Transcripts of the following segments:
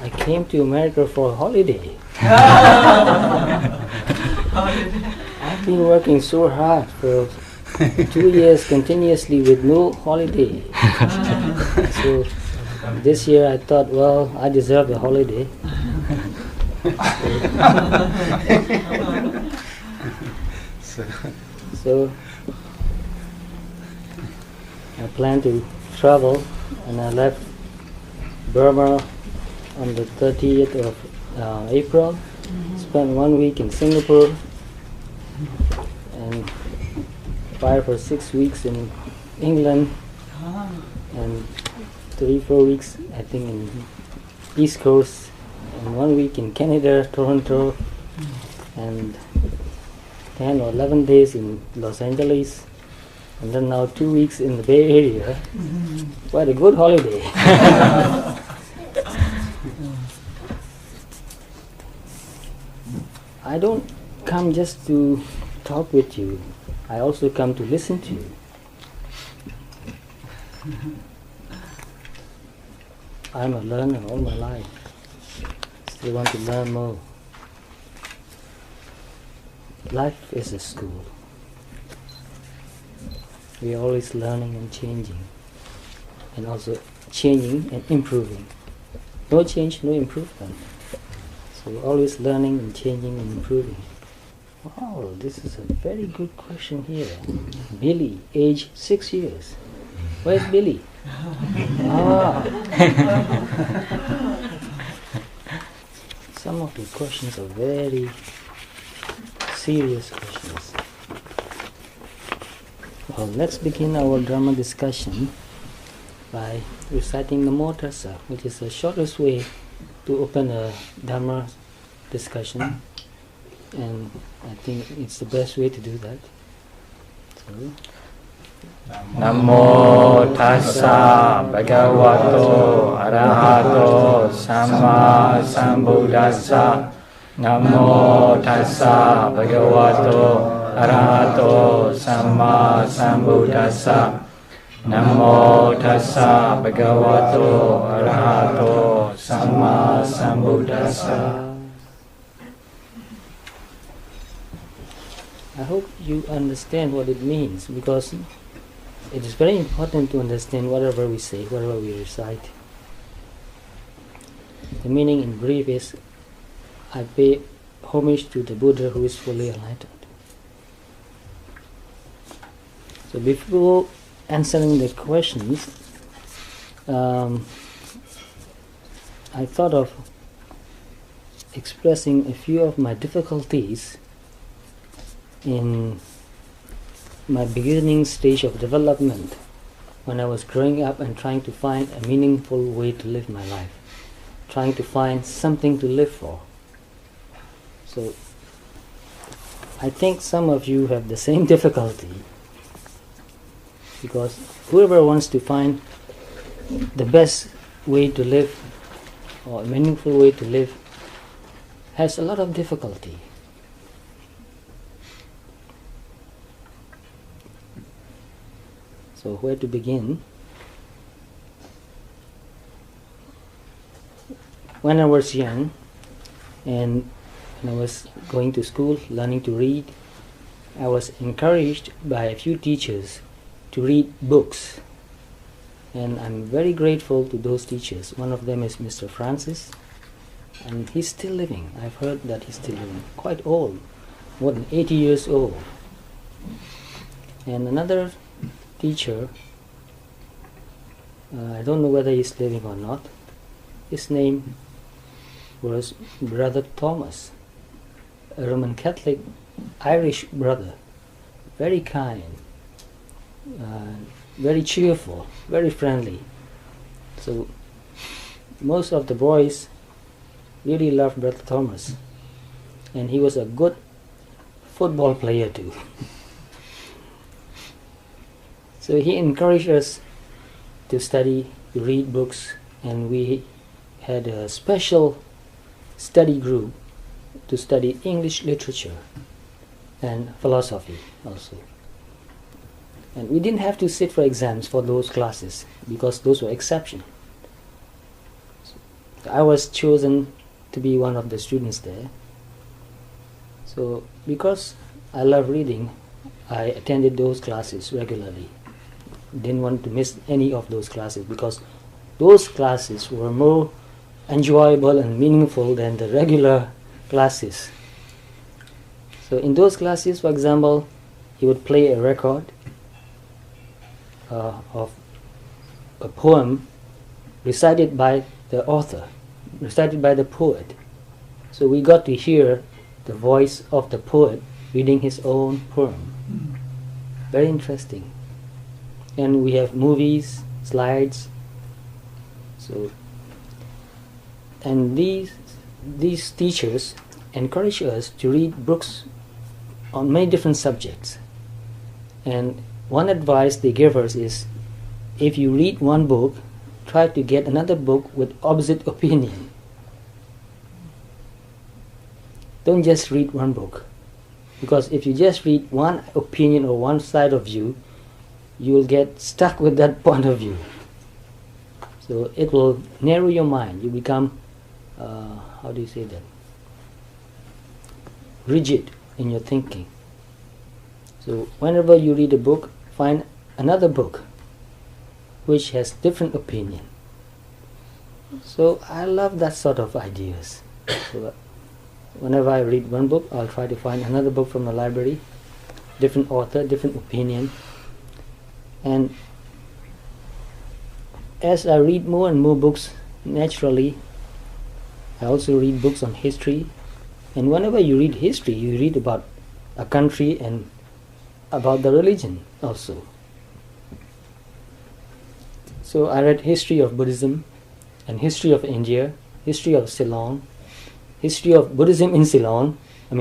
I came to America for a holiday. I've been working so hard for 2 years continuously with no holiday. So this year I thought, well, I deserve a holiday. So I plan to travel, and I left Burma on the 30th of April. Spent 1 week in Singapore and 5 or 6 weeks in England, and 3-4 weeks I think in East Coast, and 1 week in Canada, Toronto, and 10 or 11 days in Los Angeles, and then now 2 weeks in the Bay Area. Quite a good holiday. I don't come just to talk with you. I also come to listen to you. I'm a learner all my life. Still want to learn more. Life is a school. We are always learning and changing, and also changing and improving. No change, no improvement. So we're always learning and changing and improving. Wow, this is a very good question here. Billy, age 6 years. Where's Billy? Some of the questions are very serious questions. Well, let's begin our Dharma discussion by reciting the Namo Tassa, which is the shortest way to open a Dharma discussion, and I think it's the best way to do that. So, Namo Tassa Bhagavato Arahato Samma Sambuddhassa. Namo Tassa Bhagavato Arahato Samma Sambuddhassa. Namo Tassa Bhagavato Arahato Samma Sambuddhassa. I hope you understand what it means, because it is very important to understand whatever we say, whatever we recite. The meaning in brief is, I pay homage to the Buddha who is fully enlightened. So before answering the questions, I thought of expressing a few of my difficulties in my beginning stage of development, when I was growing up and trying to find a meaningful way to live my life, trying to find something to live for. So I think some of you have the same difficulty, because whoever wants to find the best way to live or a meaningful way to live has a lot of difficulty. So where to begin? When I was young and when I was going to school, learning to read, I was encouraged by a few teachers to read books. And I'm very grateful to those teachers. One of them is Mr. Francis, and he's still living. I've heard that he's still living. Quite old, more than 80 years old. And another teacher, I don't know whether he's living or not. His name was Brother Thomas, a Roman Catholic Irish brother, very kind, very cheerful, very friendly. So most of the boys really loved Brother Thomas, and he was a good football player too. So he encouraged us to study, to read books, and we had a special study group to study English literature and philosophy also. And we didn't have to sit for exams for those classes, because those were exceptions. I was chosen to be one of the students there. So because I love reading, I attended those classes regularly. Didn't want to miss any of those classes because those classes were more enjoyable and meaningful than the regular classes. So in those classes, for example, he would play a record of a poem recited by the author, recited by the poet. So we got to hear the voice of the poet reading his own poem. Very interesting. And we have movies, slides. So, and these teachers encourage us to read books on many different subjects. And one advice they give us is, if you read one book, try to get another book with opposite opinion. Don't just read one book, because if you just read one opinion or one side of view, you will get stuck with that point of view. So it will narrow your mind. You become, how do you say that? Rigid in your thinking. So whenever you read a book, find another book which has different opinion. So I love that sort of ideas. So whenever I read one book, I'll try to find another book from the library, different author, different opinion. And as I read more and more books, naturally, I also read books on history. And whenever you read history, you read about a country and about the religion also. So I read history of Buddhism and history of India, history of Ceylon, history of Buddhism in Ceylon,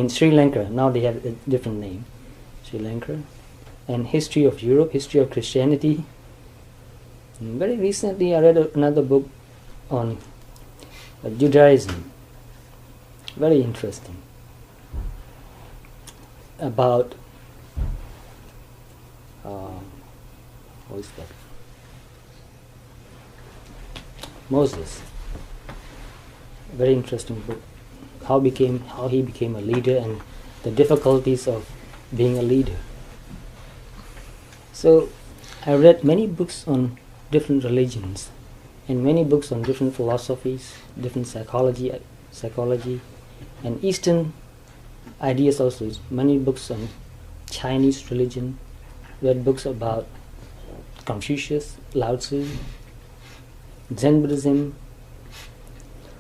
Sri Lanka, now they have a different name, Sri Lanka, and history of Europe, history of Christianity. And very recently I read another book on Judaism, very interesting, about what is that? Moses. Very interesting book. How he became a leader and the difficulties of being a leader. So I read many books on different religions and many books on different philosophies, different psychology, and Eastern ideas also. Many books on Chinese religion. Read books about Confucius, Lao Tzu, Zen Buddhism.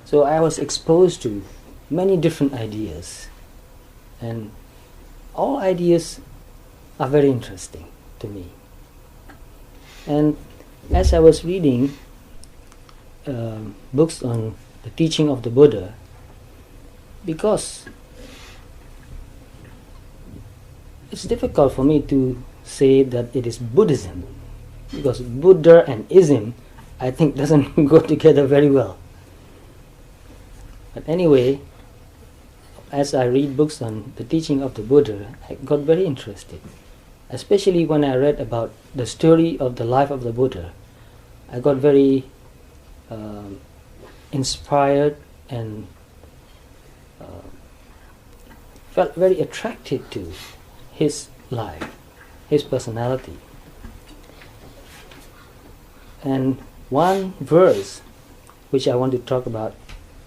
So I was exposed to many different ideas, and all ideas are very interesting to me. And as I was reading books on the teaching of the Buddha, because it's difficult for me to say that it is Buddhism, because Buddha and ism, I think, doesn't go together very well. But anyway, as I read books on the teaching of the Buddha, I got very interested, especially when I read about the story of the life of the Buddha. I got very inspired and felt very attracted to his life, his personality. And one verse which I want to talk about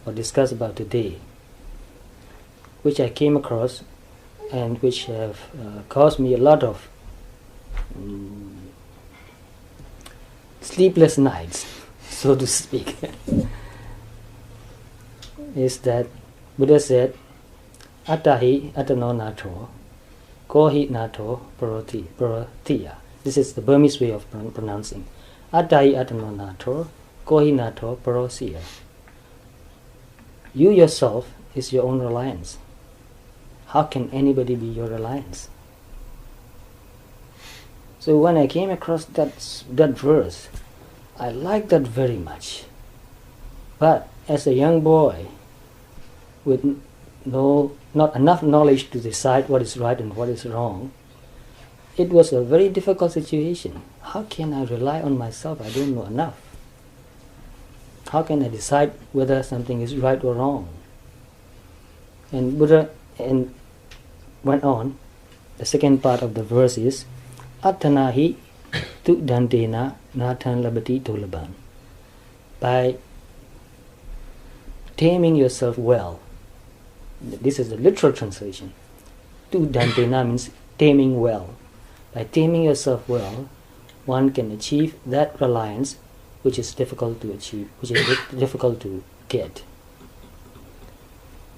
or discuss about today, which I came across and which have caused me a lot of sleepless nights, so to speak, is that Buddha said, Attahi atano nato, kohi nato paratiya. This is the Burmese way of pronouncing. Attahi atano nato, kohi nato parosiya. You yourself is your own reliance. How can anybody be your reliance? So when I came across that verse, I liked that very much. But as a young boy with not enough knowledge to decide what is right and what is wrong, it was a very difficult situation. How can I rely on myself? I don't know enough. how can I decide whether something is right or wrong? And Buddha went on. The second part of the verse is Attanahi tu dantena nathan labati tolaban. By taming yourself well. This is the literal translation. Tu dantena means taming well. By taming yourself well, one can achieve that reliance which is difficult to achieve, which is difficult to get.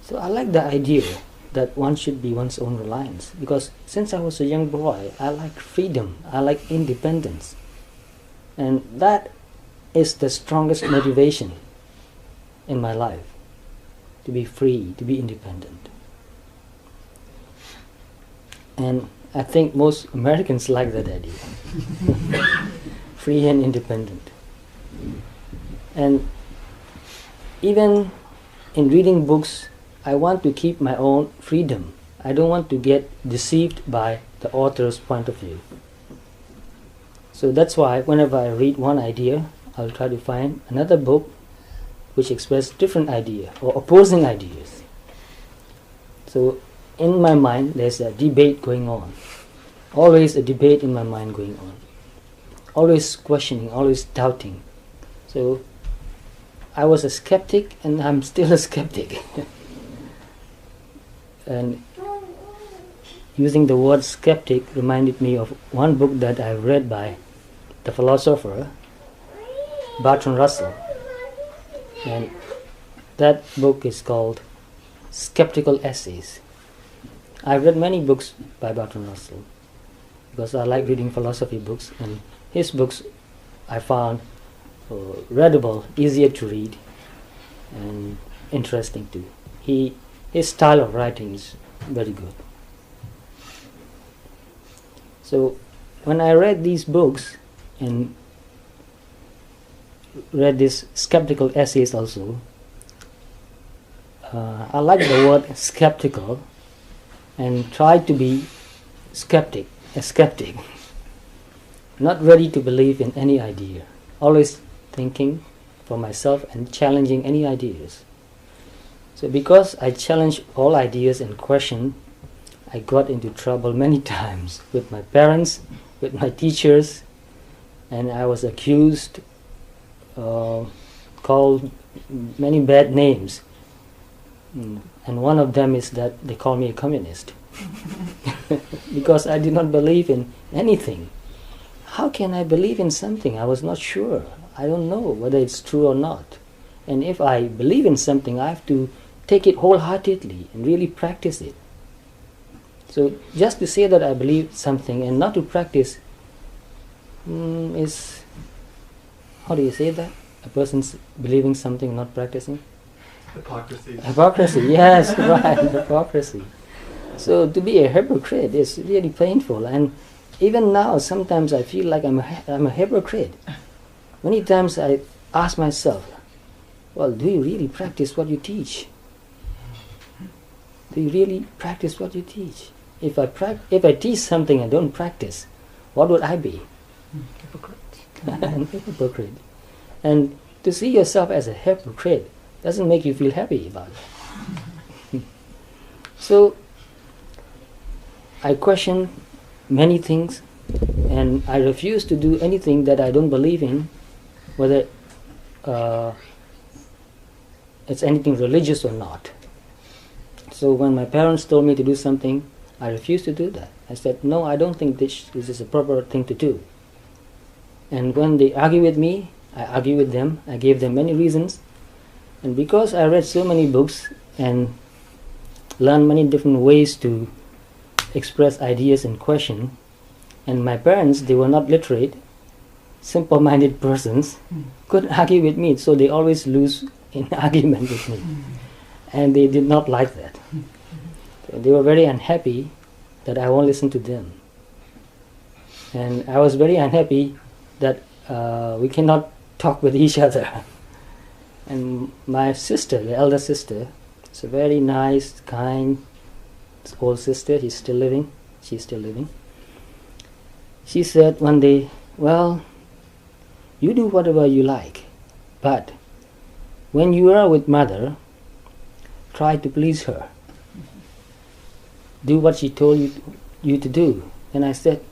So I like the idea that one should be one's own reliance, because since I was a young boy, I like freedom, I like independence. And that is the strongest motivation in my life, to be free, to be independent. And I think most Americans like that idea. Free and independent. And even in reading books, I want to keep my own freedom. I don't want to get deceived by the author's point of view. So that's why whenever I read one idea, I'll try to find another book which expresses different idea or opposing ideas. So in my mind, there's a debate going on. Always a debate in my mind going on. Always questioning, always doubting. So I was a skeptic and I'm still a skeptic. And using the word skeptic reminded me of one book that I read by the philosopher Bertrand Russell. And that book is called Skeptical Essays. I've read many books by Bertrand Russell because I like reading philosophy books, and his books I found readable, easier to read, and interesting too. His style of writing is very good. So when I read these books and read these skeptical essays also, I like the word skeptical and try to be a skeptic, not ready to believe in any idea, always thinking for myself and challenging any ideas. So because I challenged all ideas and question, I got into trouble many times with my parents, with my teachers, and I was accused, called many bad names. And one of them is that they call me a communist because I did not believe in anything. How can I believe in something? I was not sure. I don't know whether it's true or not. And if I believe in something, I have to take it wholeheartedly and really practice it. So just to say that I believe something and not to practice is, how do you say that? A person's believing something and not practicing? Hypocrisy. Hypocrisy, yes, right, hypocrisy. So to be a hypocrite is really painful, and even now sometimes I feel like I'm a hypocrite. Many times I ask myself, well, do you really practice what you teach? Do you really practice what you teach? If I teach something and don't practice, what would I be? Hypocrite. A hypocrite. And to see yourself as a hypocrite doesn't make you feel happy about it. So I question many things, and I refuse to do anything that I don't believe in, whether it's anything religious or not. So when my parents told me to do something, I refused to do that. I said, no, I don't think this is a proper thing to do. And when they argue with me, I argue with them. I gave them many reasons. And because I read so many books and learned many different ways to express ideas and question, and my parents, they were not literate, simple-minded persons, couldn't argue with me, so they always lose in argument with me. And they did not like that. So they were very unhappy that I won't listen to them. And I was very unhappy that we cannot talk with each other. And my sister, the elder sister, is a very nice, kind, old sister. She's still living. She said one day, well, you do whatever you like, but when you are with mother, try to please her. Do what she told you to do. And I said,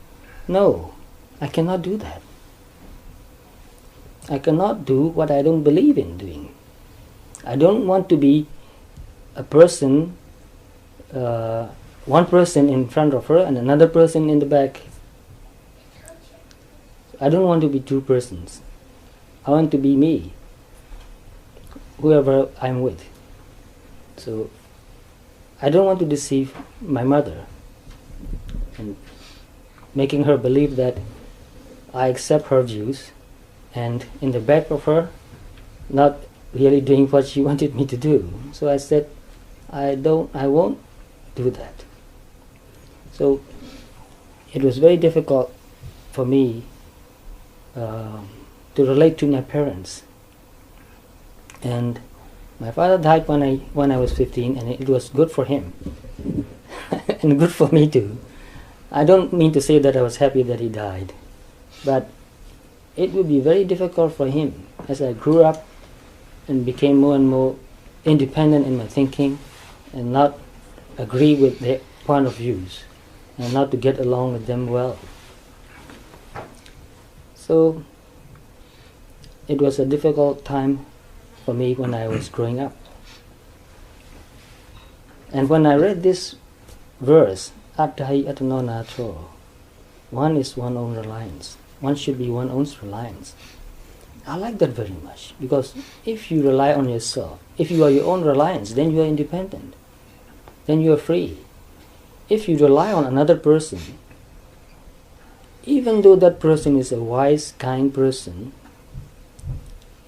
no, I cannot do that. I cannot do what I don't believe in doing. I don't want to be a person, one person in front of her and another person in the back. I don't want to be two persons. I want to be me, whoever I'm with. So I don't want to deceive my mother and making her believe that I accept her views and in the back of her not really doing what she wanted me to do. So I said, I won't do that. So it was very difficult for me to relate to my parents. And my father died when I was 15, and it was good for him and good for me too. I don't mean to say that I was happy that he died, but it would be very difficult for him as I grew up and became more and more independent in my thinking and not agree with their point of views and not to get along with them well. So it was a difficult time for me when I was growing up. And when I read this verse, Attahi Atano Natro, one is one's own reliance. One should be one's own reliance. I like that very much, because if you rely on yourself, if you are your own reliance, then you are independent. Then you are free. If you rely on another person, even though that person is a wise, kind person,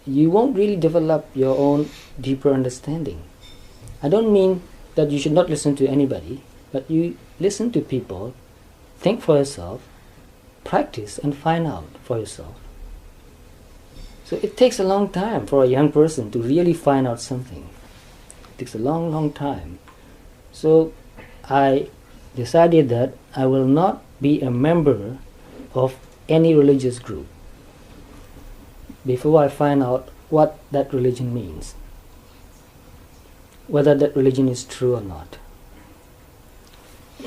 you won't really develop your own deeper understanding. I don't mean that you should not listen to anybody, but you listen to people, think for yourself, practice and find out for yourself. So it takes a long time for a young person to really find out something. It takes a long, long time. So I decided that I will not be a member of any religious group before I find out what that religion means, whether that religion is true or not.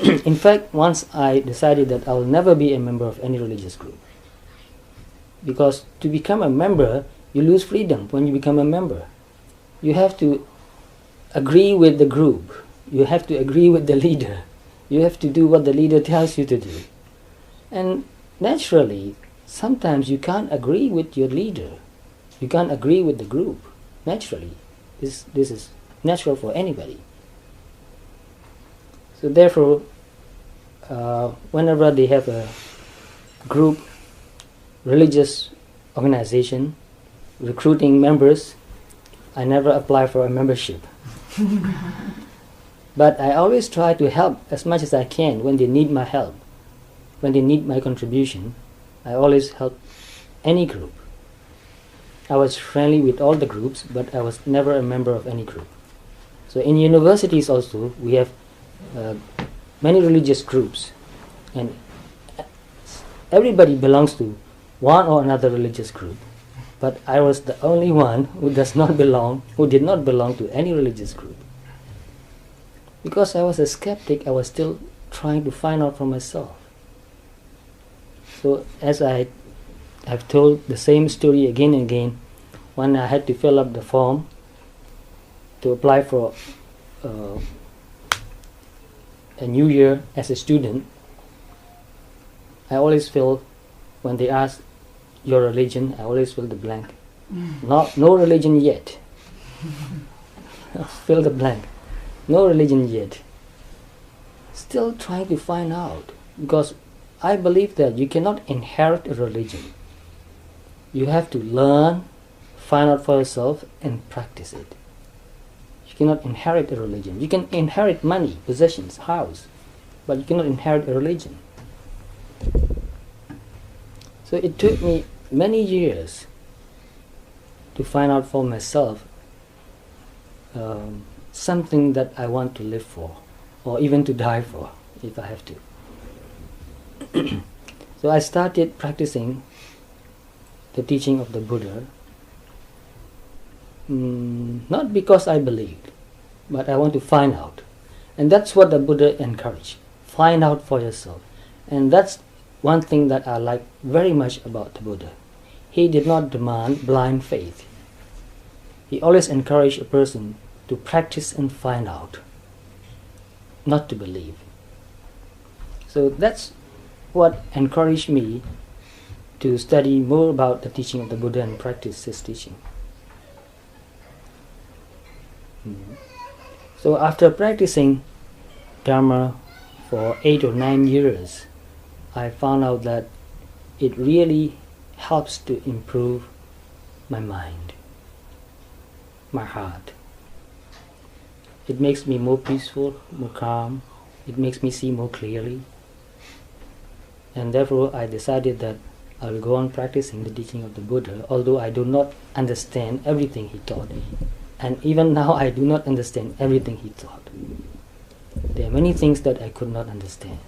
In fact, once I decided that I will never be a member of any religious group, because to become a member, you lose freedom when you become a member. You have to agree with the group. You have to agree with the leader. You have to do what the leader tells you to do. And naturally, sometimes you can't agree with your leader. You can't agree with the group. Naturally. This is natural for anybody. So therefore, whenever they have a group, religious organization, recruiting members, I never apply for a membership. But I always try to help as much as I can when they need my help, when they need my contribution. I always help any group. I was friendly with all the groups, but I was never a member of any group. So in universities also, we have many religious groups, and everybody belongs to one or another religious group. But I was the only one who did not belong to any religious group. Because I was a skeptic, I was still trying to find out for myself. So as I've told the same story again and again, when I had to fill up the form to apply for a new year as a student, I always fill, when they ask your religion, I always fill the blank. No religion yet. Fill the blank. No religion yet. Still trying to find out, because I believe that you cannot inherit a religion. You have to learn, find out for yourself, and practice it. You cannot inherit a religion. You can inherit money, possessions, house, but you cannot inherit a religion. So it took me many years to find out for myself something that I want to live for, or even to die for, if I have to. So I started practicing the teaching of the Buddha not because I believed, but I want to find out. And that's what the Buddha encouraged. Find out for yourself. And that's one thing that I like very much about the Buddha. He did not demand blind faith. He always encouraged a person to practice and find out, not to believe. So that's what encouraged me to study more about the teaching of the Buddha and practice his teaching. So after practicing Dharma for 8 or 9 years, I found out that it really helps to improve my mind, my heart. It makes me more peaceful, more calm. It makes me see more clearly. And therefore I decided that I will go on practicing the teaching of the Buddha, although I do not understand everything he taught. And even now I do not understand everything he taught. There are many things that I could not understand.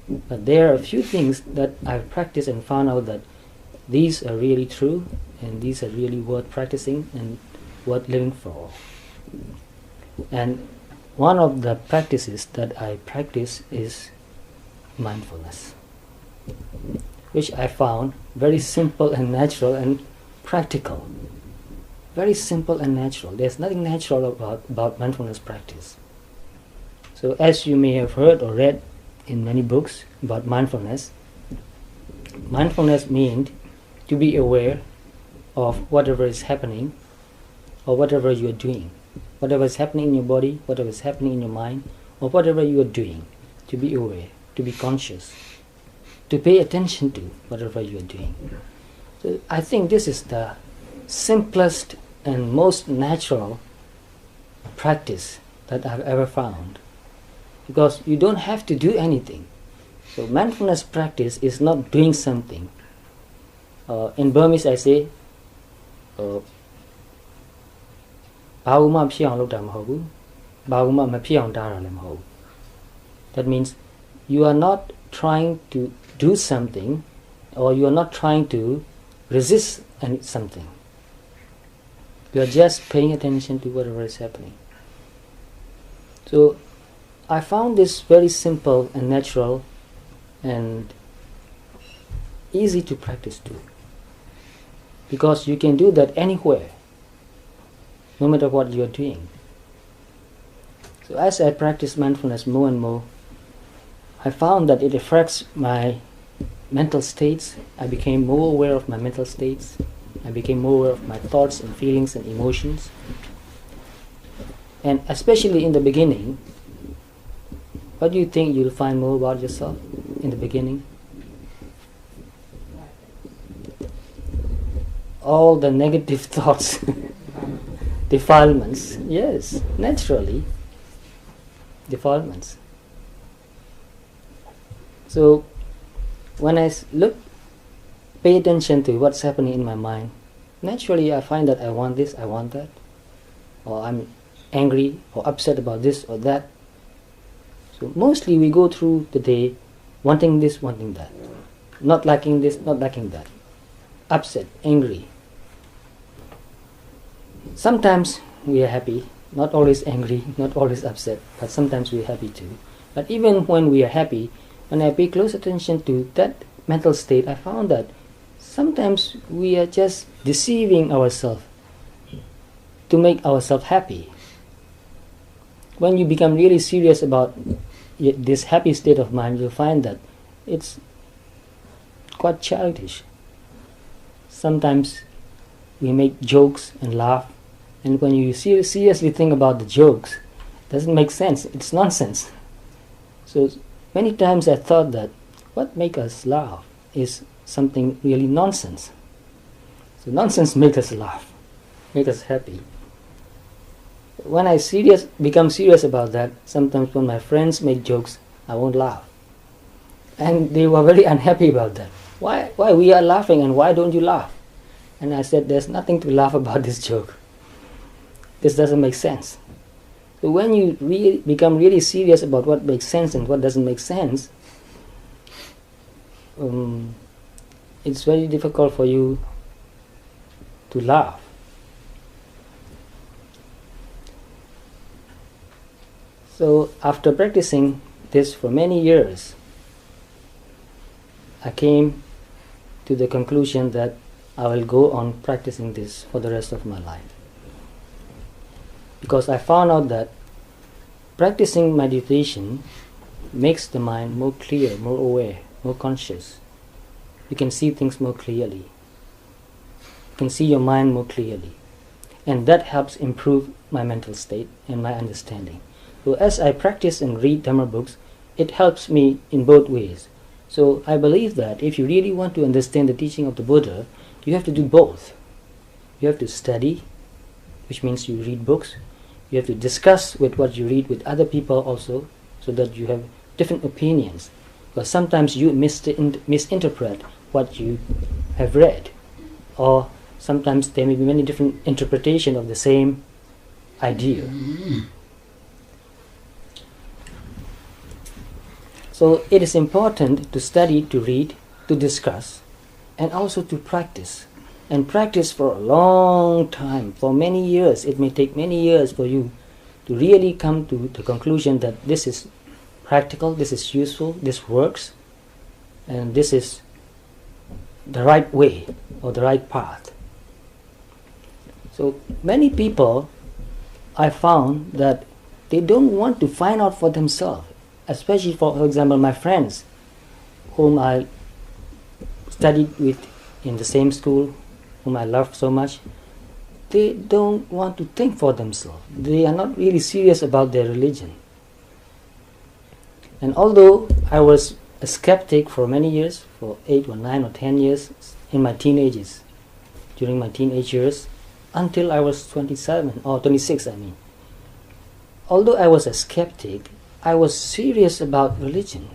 But there are a few things that I've practiced and found out that these are really true and these are really worth practicing and worth living for. And one of the practices that I practice is mindfulness, which I found very simple and natural and practical. Very simple and natural. There's nothing natural about mindfulness practice. So as you may have heard or read in many books about mindfulness, mindfulness means to be aware of whatever is happening or whatever you are doing. Whatever is happening in your body, whatever is happening in your mind, or whatever you are doing, to be aware, to be conscious, to pay attention to whatever you are doing. So I think this is the simplest and most natural practice that I've ever found, because you don't have to do anything. So mindfulness practice is not doing something. In Burmese I say, that means you are not trying to do something, or you are not trying to resist something. You are just paying attention to whatever is happening. So I found this very simple and natural and easy to practice too, because you can do that anywhere, no matter what you are doing. So as I practice mindfulness more and more, I found that it affects my mental states. I became more aware of my mental states. I became more aware of my thoughts and feelings and emotions. And especially in the beginning, what do you think you'll find more about yourself in the beginning? All the negative thoughts, defilements. Yes, naturally, defilements. So when I pay attention to what's happening in my mind, naturally I find that I want this, I want that, or I'm angry or upset about this or that. So mostly we go through the day wanting this, wanting that, not liking this, not liking that, upset, angry. Sometimes we are happy, not always angry, not always upset, but sometimes we are happy too. But even when we are happy, when I pay close attention to that mental state, I found that sometimes we are just deceiving ourselves to make ourselves happy. When you become really serious about this happy state of mind, you'll find that it's quite childish. Sometimes we make jokes and laugh, and when you seriously think about the jokes, it doesn't make sense. It's nonsense. So many times I thought that what makes us laugh is something really nonsense. So nonsense makes us laugh, makes us happy. When I become serious about that, sometimes when my friends make jokes, I won't laugh. And they were very unhappy about that. Why we are laughing and why don't you laugh? And I said, there's nothing to laugh about this joke. This doesn't make sense. So when you become really serious about what makes sense and what doesn't make sense, it's very difficult for you to laugh. So after practicing this for many years, I came to the conclusion that I will go on practicing this for the rest of my life. Because I found out that practicing meditation makes the mind more clear, more aware, more conscious. You can see things more clearly. You can see your mind more clearly. And that helps improve my mental state and my understanding. So as I practice and read Dhamma books, it helps me in both ways. So I believe that if you really want to understand the teaching of the Buddha, you have to do both. You have to study, which means you read books. You have to discuss with what you read with other people also, so that you have different opinions. Because sometimes you misinterpret what you have read, or sometimes there may be many different interpretations of the same idea. So it is important to study, to read, to discuss, and also to practice. And practice for a long time, for many years. It may take many years for you to really come to the conclusion that this is practical, this is useful, this works, and this is the right way or the right path. So many people, I found that they don't want to find out for themselves, especially for example my friends whom I studied with in the same school, whom I love so much. They don't want to think for themselves. They are not really serious about their religion. And although I was a skeptic for many years, for 8 or 9 or 10 years in my teenagers, during my teenage years, until I was 27 or 26 I mean. Although I was a skeptic, I was serious about religion.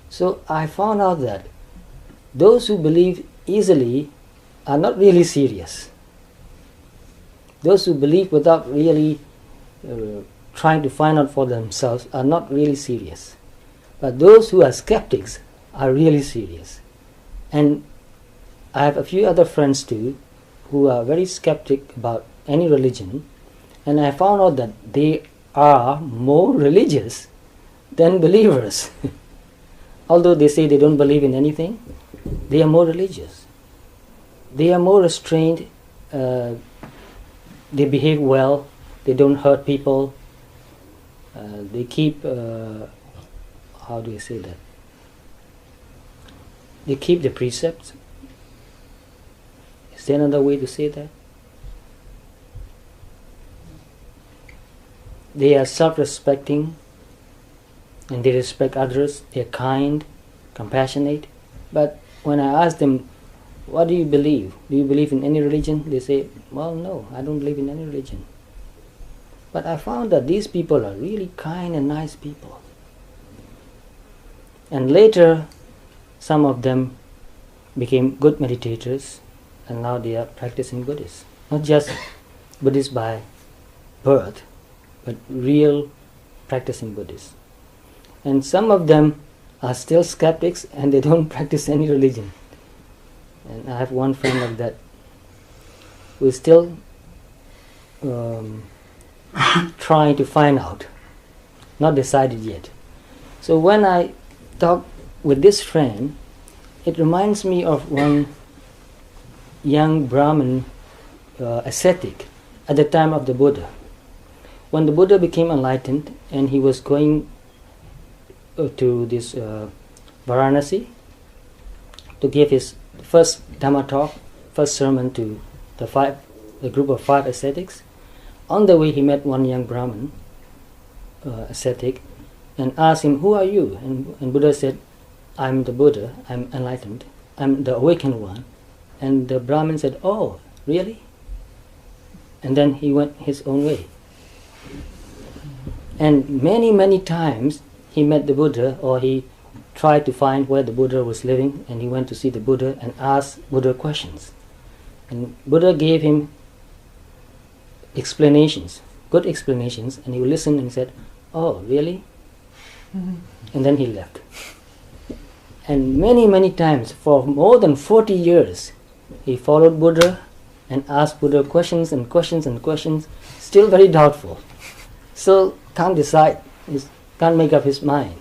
So I found out that those who believe easily are not really serious. Those who believe without really trying to find out for themselves are not really serious. But those who are skeptics are really serious. And I have a few other friends too who are very skeptic about any religion, and I found out that they are more religious than believers. Although they say they don't believe in anything, they are more religious. They are more restrained, they behave well, they don't hurt people, they keep, how do I say that? They keep the precepts. Is there another way to say that? They are self-respecting and they respect others. They are kind, compassionate. But when I ask them, what do you believe? Do you believe in any religion? They say, well, no, I don't believe in any religion. But I found that these people are really kind and nice people. And later, some of them became good meditators, and now they are practicing Buddhists. Not just Buddhists by birth, but real practicing Buddhists. And some of them are still skeptics and they don't practice any religion. And I have one friend like that who is still trying to find out, not decided yet. So when I talk with this friend, it reminds me of one young Brahmin ascetic at the time of the Buddha. When the Buddha became enlightened and he was going to this Varanasi to give his first Dhamma talk, first sermon to the group of 5 ascetics, on the way he met one young Brahmin ascetic and asked him, who are you? And Buddha said, I'm the Buddha, I'm enlightened, I'm the awakened one. And the Brahmin said, oh, really? And then he went his own way. And many, many times he met the Buddha, or he tried to find where the Buddha was living, and he went to see the Buddha and asked Buddha questions. And Buddha gave him explanations, good explanations, and he listened and said, oh, really? And then he left. And many, many times, for more than 40 years, he followed Buddha and asked Buddha questions and questions and questions, still very doubtful, still can't decide, can't make up his mind.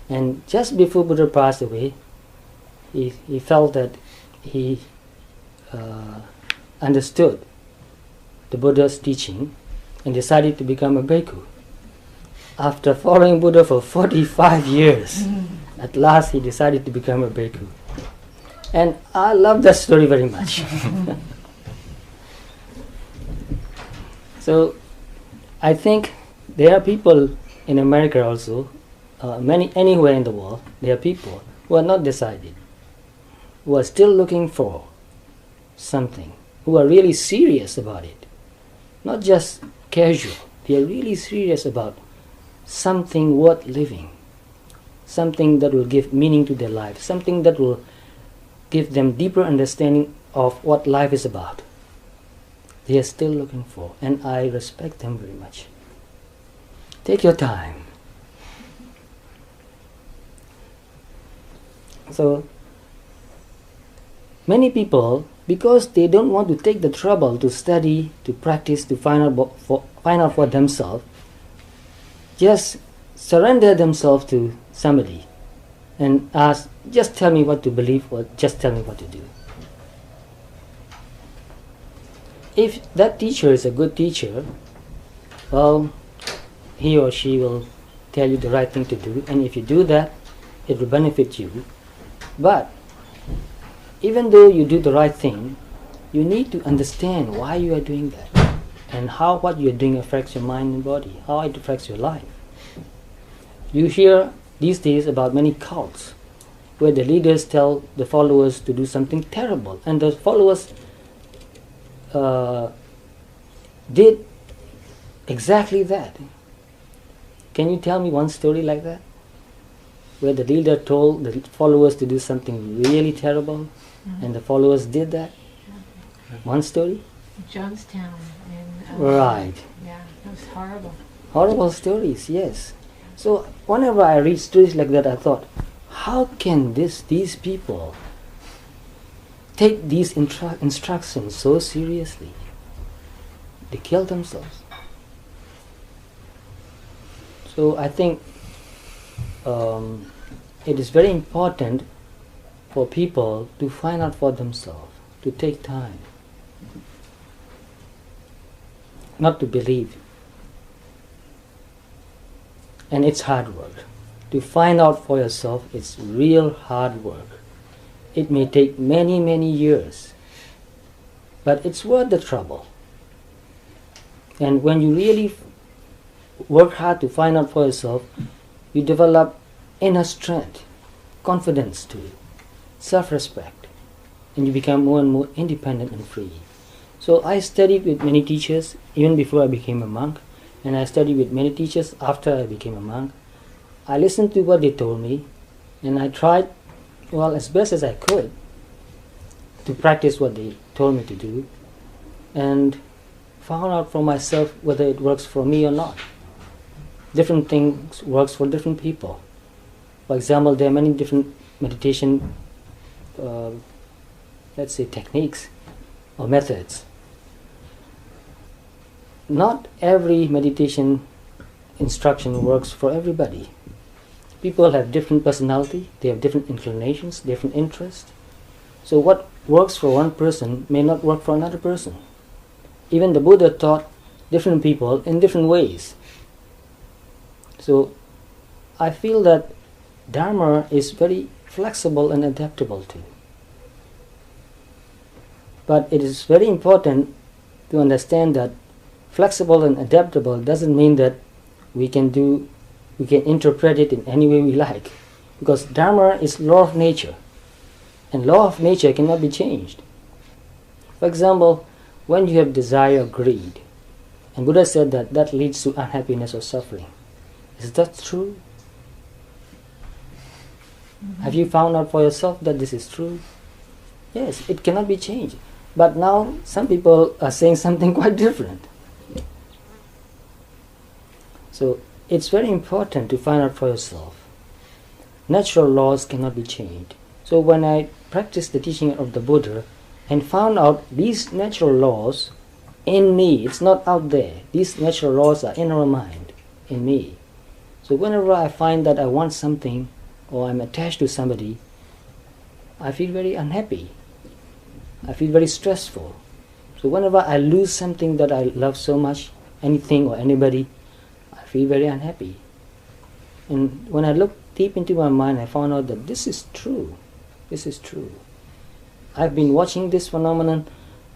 And just before Buddha passed away, he felt that he understood the Buddha's teaching and decided to become a bhikkhu. After following Buddha for 45 years, at last he decided to become a bhikkhu. And I love that story very much. So I think there are people in America also, anywhere in the world, there are people who are not decided, who are still looking for something, who are really serious about it. Not just casual, they are really serious about something worth living, something that will give meaning to their life, something that will give them deeper understanding of what life is about. They are still looking for, and I respect them very much. Take your time. So, many people, because they don't want to take the trouble to study, to practice, to find out for themselves, just surrender themselves to somebody and ask, just tell me what to believe or just tell me what to do. If that teacher is a good teacher, well, he or she will tell you the right thing to do, and if you do that, it will benefit you. But even though you do the right thing, you need to understand why you are doing that and how what you are doing affects your mind and body, how it affects your life. You hear these days about many cults where the leaders tell the followers to do something terrible, and the followers did exactly that. Can you tell me one story like that? Where the leader told the followers to do something really terrible, and the followers did that? One story? Jonestown. Right. Yeah, it was horrible. Horrible stories, yes. So whenever I read stories like that, I thought, how can these people take these instructions so seriously? They kill themselves. So I think it is very important for people to find out for themselves, to take time, not to believe. And it's hard work. To find out for yourself, it's real hard work. It may take many, many years, but it's worth the trouble. And when you really work hard to find out for yourself, you develop inner strength, confidence too, self-respect, and you become more and more independent and free. So I studied with many teachers even before I became a monk, and I studied with many teachers after I became a monk. I listened to what they told me, and I tried, well, as best as I could to practice what they told me to do, and found out for myself whether it works for me or not. Different things works for different people. For example, there are many different meditation, let's say, techniques or methods. Not every meditation instruction works for everybody. People have different personality, they have different inclinations, different interests. So what works for one person may not work for another person. Even the Buddha taught different people in different ways. So I feel that Dharma is very flexible and adaptable too. But it is very important to understand that flexible and adaptable doesn't mean that we can interpret it in any way we like. Because Dharma is law of nature. And law of nature cannot be changed. For example, when you have desire or greed, and Buddha said that that leads to unhappiness or suffering. Is that true? Have you found out for yourself that this is true? Yes, it cannot be changed. But now some people are saying something quite different. So it's very important to find out for yourself. Natural laws cannot be changed. So when I practiced the teaching of the Buddha and found out these natural laws in me, it's not out there. These natural laws are in our mind. in me. So whenever I find that I want something or I'm attached to somebody, I feel very unhappy. I feel very stressful. So whenever I lose something that I love so much, anything or anybody, I feel very unhappy. And when I look deep into my mind, I found out that this is true. This is true. I've been watching this phenomenon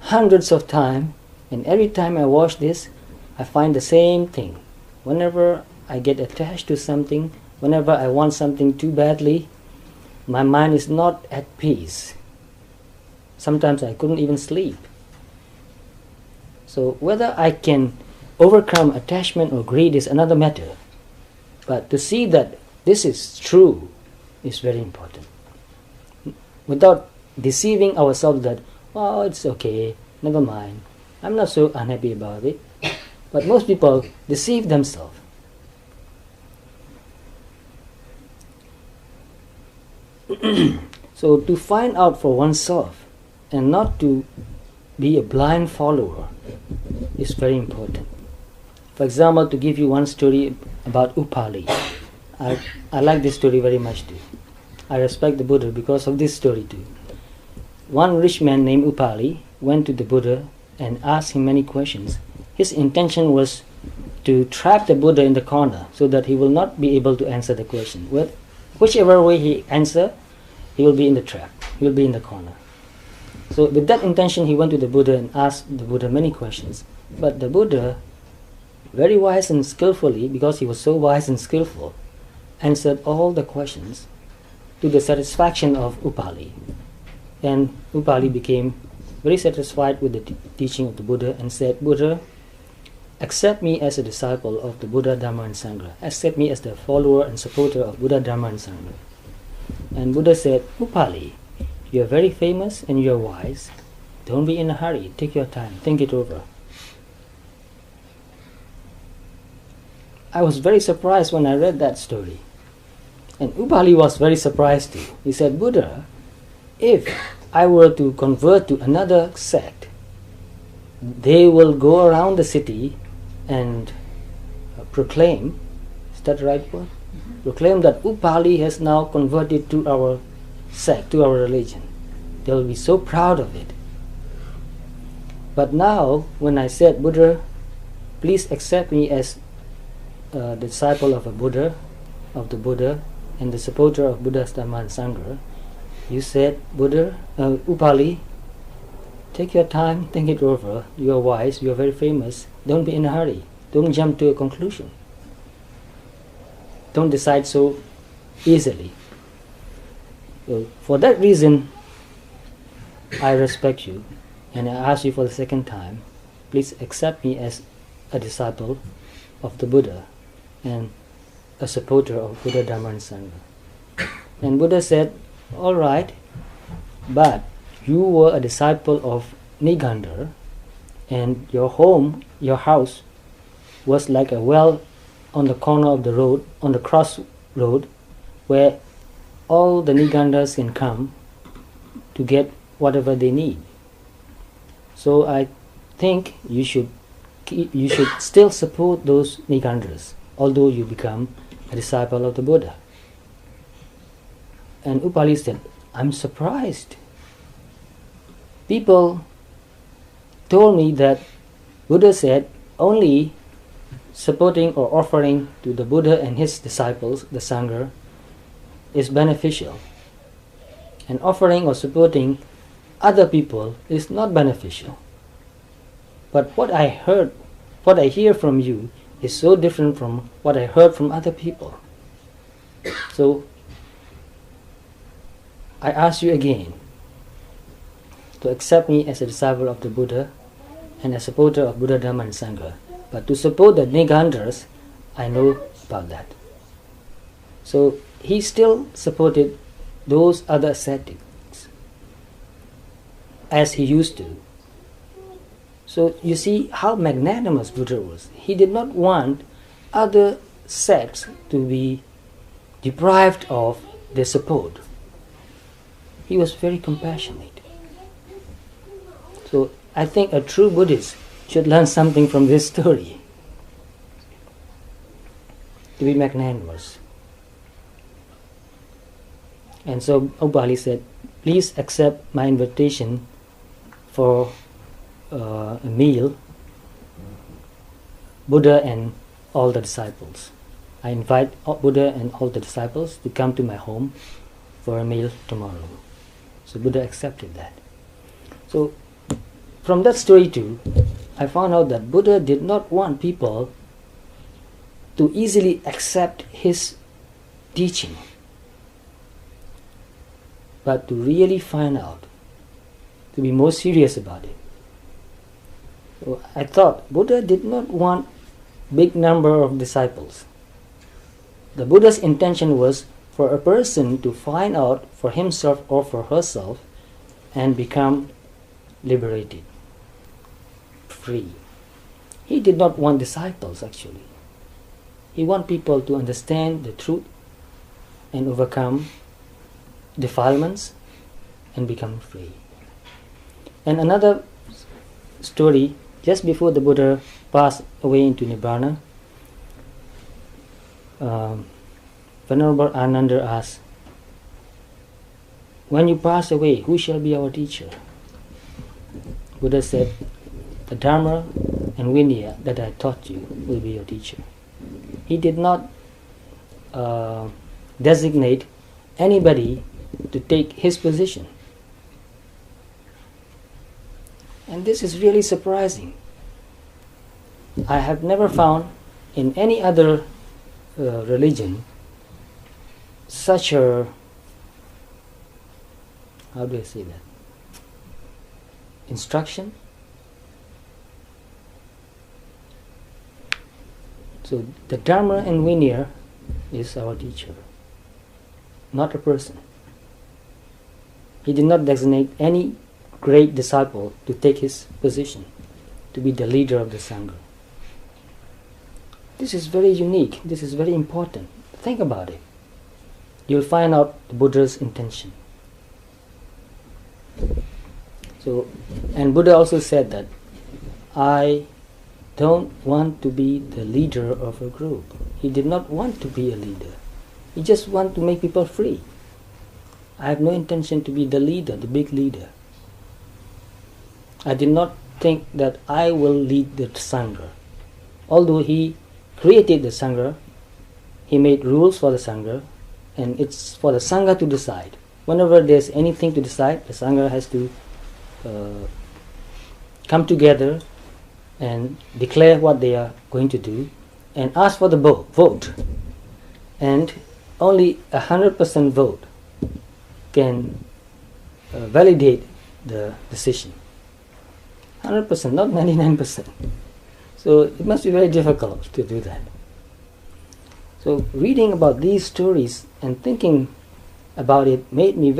hundreds of times, and every time I watch this, I find the same thing. Whenever I get attached to something, whenever I want something too badly, my mind is not at peace. Sometimes I couldn't even sleep. So whether I can overcome attachment or greed is another matter. But to see that this is true is very important. Without deceiving ourselves that, oh, it's okay, never mind, I'm not so unhappy about it. But most people deceive themselves. So to find out for oneself and not to be a blind follower is very important. For example, to give you one story about Upali. I like this story very much too. I respect the Buddha because of this story too. One rich man named Upali went to the Buddha and asked him many questions. His intention was to trap the Buddha in the corner so that he will not be able to answer the question. Whichever way he answers, he will be in the trap. He will be in the corner. So with that intention, he went to the Buddha and asked the Buddha many questions. But the Buddha, very wise and skillfully, because he was so wise and skillful, answered all the questions to the satisfaction of Upali. And Upali became very satisfied with the teaching of the Buddha and said, Buddha, accept me as a disciple of the Buddha, Dharma and Sangha. Accept me as the follower and supporter of Buddha, Dharma and Sangha. And Buddha said, Upali, you are very famous and you are wise. Don't be in a hurry. Take your time. Think it over. I was very surprised when I read that story. And Upali was very surprised too. He said, Buddha, if I were to convert to another sect, they will go around the city and proclaim, is that the right word? Proclaim that Upali has now converted to our sect, to our religion. They will be so proud of it. But now, when I said, Buddha, please accept me as the disciple of a Buddha, of the Buddha, and the supporter of Buddha's Dharma and Sangha, you said, Buddha, Upali, take your time, think it over. You are wise, you are very famous. Don't be in a hurry. Don't jump to a conclusion. Don't decide so easily. So for that reason, I respect you, and I ask you for the second time, please accept me as a disciple of the Buddha and a supporter of Buddha, Dharma and Sangha. And Buddha said, all right, but you were a disciple of Nigandar, and your home, your house, was like a well on the corner of the road, on the crossroad, where all the Nigandars can come to get whatever they need. So I think you should still support those Nigandars, although you become a disciple of the Buddha. And Upali said, I'm surprised. People told me that Buddha said only supporting or offering to the Buddha and his disciples, the Sangha, is beneficial. And offering or supporting other people is not beneficial. But what I hear from you is so different from what I heard from other people. So I ask you again to accept me as a disciple of the Buddha and a supporter of Buddha, Dharma and Sangha. But to support the Nigandars, I know about that. So he still supported those other ascetics as he used to. So you see how magnanimous Buddha was. He did not want other sects to be deprived of their support. He was very compassionate. So I think a true Buddhist should learn something from this story. to be magnanimous. And so Upali said, please accept my invitation for a meal, Buddha and all the disciples. I invite Buddha and all the disciples to come to my home for a meal tomorrow. So Buddha accepted that. So from that story too, I found out that Buddha did not want people to easily accept his teaching, but to really find out, to be more serious about it. So I thought Buddha did not want big number of disciples. The Buddha's intention was for a person to find out for himself or for herself and become liberated, free. He did not want disciples actually. He wanted people to understand the truth and overcome defilements and become free. And another story, just before the Buddha passed away into Nibbana, Venerable Ananda asked, when you pass away, who shall be our teacher? Buddha said, the Dharma and Vinaya that I taught you will be your teacher. He did not designate anybody to take his position. And this is really surprising. I have never found in any other religion such a, how do I say that, instruction. So the Dharma and Vinaya is our teacher, not a person. He did not designate any great disciple to take his position, to be the leader of the Sangha. This is very unique, this is very important. Think about it. You'll find out the Buddha's intention. So, and Buddha also said that I don't want to be the leader of a group. He did not want to be a leader. He just wanted to make people free. I have no intention to be the leader, the big leader. I did not think that I will lead the Sangha. Although he created the Sangha, he made rules for the Sangha, and it's for the Sangha to decide. Whenever there's anything to decide, the Sangha has to come together and declare what they are going to do and ask for the vote. And only 100% vote can validate the decision. 100%, not 99%. So it must be very difficult to do that. So reading about these stories and thinking about it made me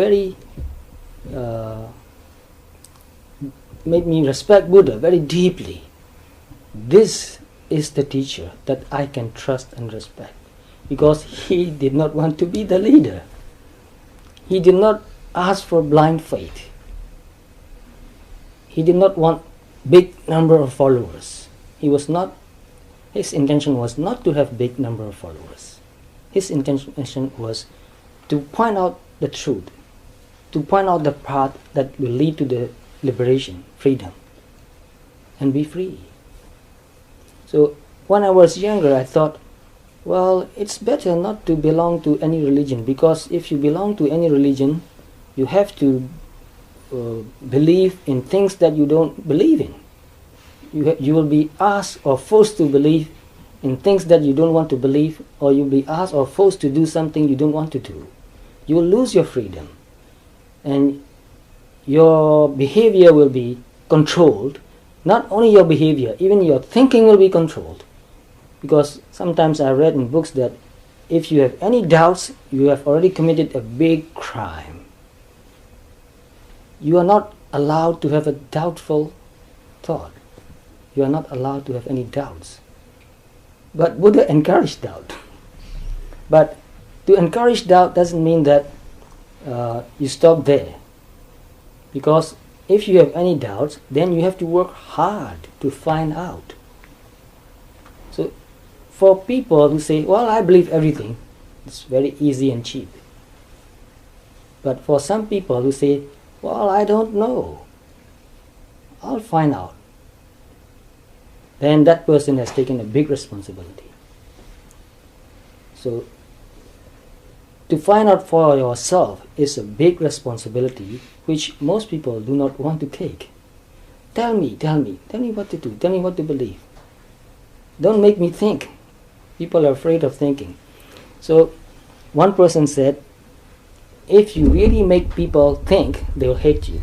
respect Buddha very deeply. This is the teacher that I can trust and respect, because he did not want to be the leader. He did not ask for blind faith. He did not want big number of followers. His intention was not to have big number of followers. His intention was to point out the truth, to point out the path that will lead to the liberation, freedom, and be free. So when I was younger, I thought, well, it's better not to belong to any religion, because if you belong to any religion, you have to believe in things that you don't believe in. You will be asked or forced to believe in things that you don't want to believe, or you'll be asked or forced to do something you don't want to do. You will lose your freedom, and your behavior will be controlled. Not only your behavior, even your thinking will be controlled. Because sometimes I read in books that if you have any doubts, you have already committed a big crime. You are not allowed to have a doubtful thought. You are not allowed to have any doubts. But Buddha encouraged doubt. But to encourage doubt doesn't mean that you stop there. Because if you have any doubts, then you have to work hard to find out. So for people who say, well, I believe everything, it's very easy and cheap. But for some people who say, well, I don't know, I'll find out, then that person has taken a big responsibility. So, to find out for yourself is a big responsibility which most people do not want to take. Tell me what to do, tell me what to believe. Don't make me think. People are afraid of thinking. So, one person said, if you really make people think, they'll hate you.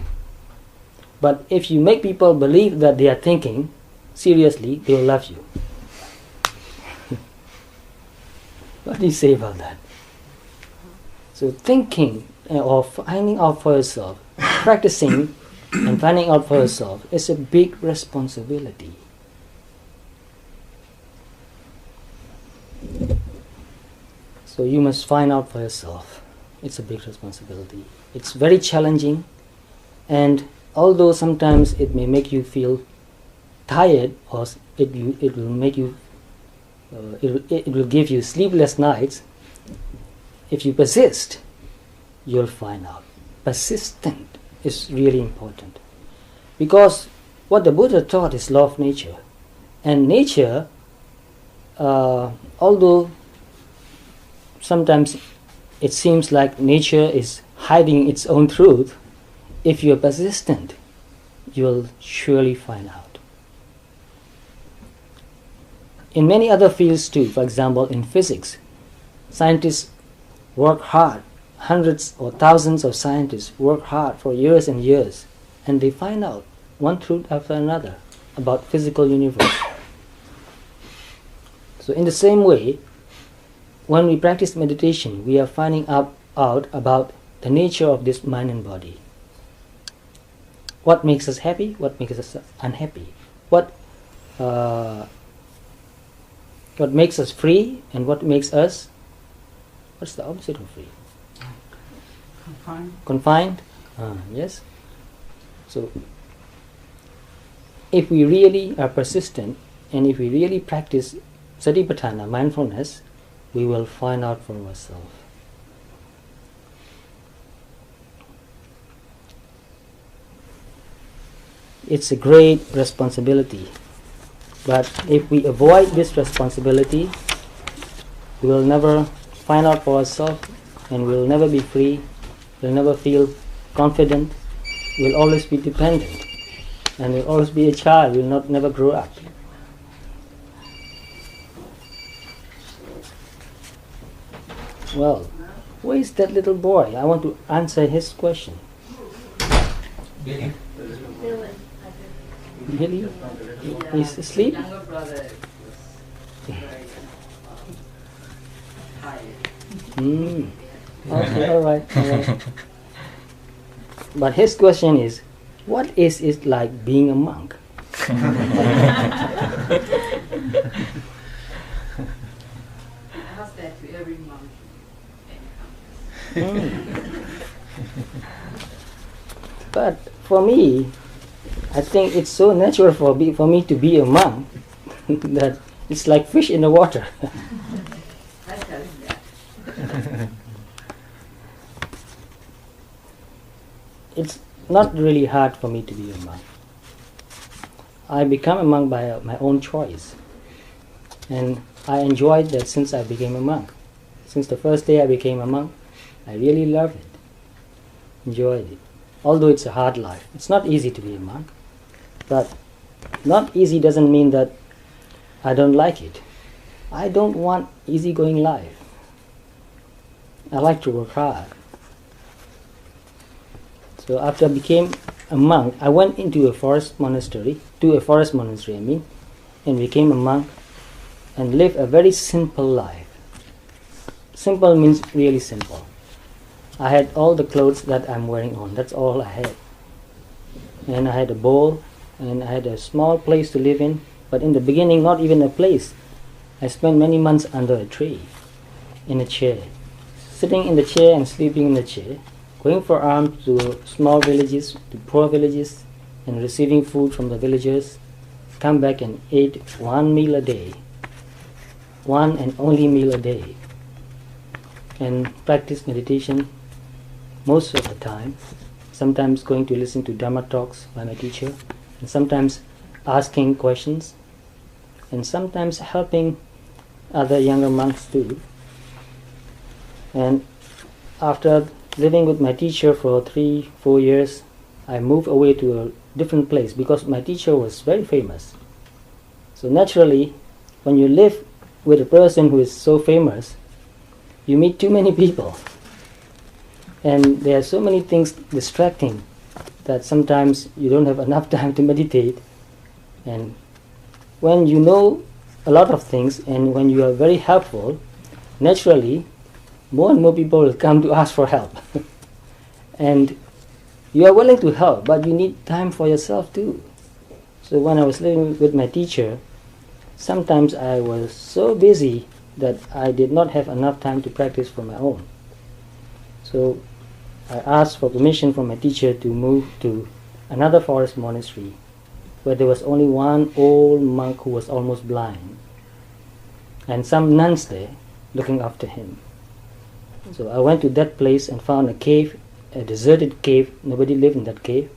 But if you make people believe that they are thinking seriously, they'll love you. What do you say about that? So thinking or finding out for yourself, practicing and finding out for yourself is a big responsibility. So you must find out for yourself. It's a big responsibility. It's very challenging, and although sometimes it may make you feel tired, or it will make you it will give you sleepless nights, if you persist, you'll find out. Persistent is really important, because what the Buddha taught is law of nature, and nature, although sometimes it seems like nature is hiding its own truth, if you're persistent, you'll surely find out. In many other fields too, for example in physics, scientists work hard, hundreds or thousands of scientists work hard for years and years, and they find out one truth after another about physical universe. So in the same way, when we practice meditation, we are finding out about the nature of this mind and body. What makes us happy? What makes us unhappy? What makes us free, and what makes us, what's the opposite of free? Confined. Yes. So if we really are persistent, and if we really practice satipatthana, mindfulness, we will find out for ourselves. It's a great responsibility, but if we avoid this responsibility, we will never find out for ourselves, and we will never be free, we will never feel confident, we will always be dependent, and we will always be a child, we will never grow up. Well, where is that little boy? I want to answer his question. Billy? He's asleep? Younger brother was tired. Okay, all right. But his question is, what is it like being a monk? I ask that to every monk. But for me, I think it's so natural for me to be a monk that it's like fish in the water. I tell him that. It's not really hard for me to be a monk. I become a monk by my own choice, and I enjoyed that since I became a monk. Since the first day I became a monk, I really loved it, enjoyed it. Although it's a hard life. It's not easy to be a monk, but not easy doesn't mean that I don't like it. I don't want easygoing life. I like to work hard. So after I became a monk, I went into a forest monastery, and became a monk and lived a very simple life. Simple means really simple. I had all the clothes that I'm wearing on. That's all I had. And I had a bowl, and I had a small place to live in. But in the beginning, not even a place. I spent many months under a tree, in a chair, sitting in the chair and sleeping in the chair, going for alms to small villages, to poor villages, and receiving food from the villagers. Come back and ate one meal a day. one and only meal a day, and practice meditation most of the time, sometimes going to listen to Dharma talks by my teacher, and sometimes asking questions, and sometimes helping other younger monks too. And after living with my teacher for 3-4 years, I moved away to a different place because my teacher was very famous. So naturally, when you live with a person who is so famous, you meet too many people. And there are so many things distracting that sometimes you don't have enough time to meditate. And when you know a lot of things and when you are very helpful, naturally, more and more people will come to ask for help. And you are willing to help, but you need time for yourself too. So when I was living with my teacher, sometimes I was so busy that I did not have enough time to practice for my own. So I asked for permission from my teacher to move to another forest monastery where there was only one old monk who was almost blind and some nuns there looking after him. So I went to that place and found a cave, a deserted cave. Nobody lived in that cave,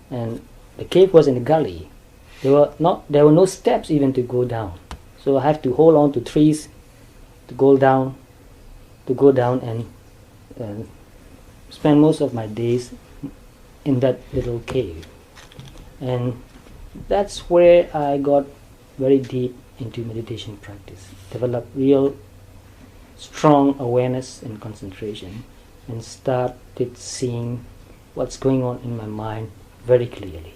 and the cave was in a gully. There were no steps even to go down. So I have to hold on to trees to go down and spend most of my days in that little cave. And that's where I got very deep into meditation practice, developed real strong awareness and concentration, and started seeing what's going on in my mind very clearly.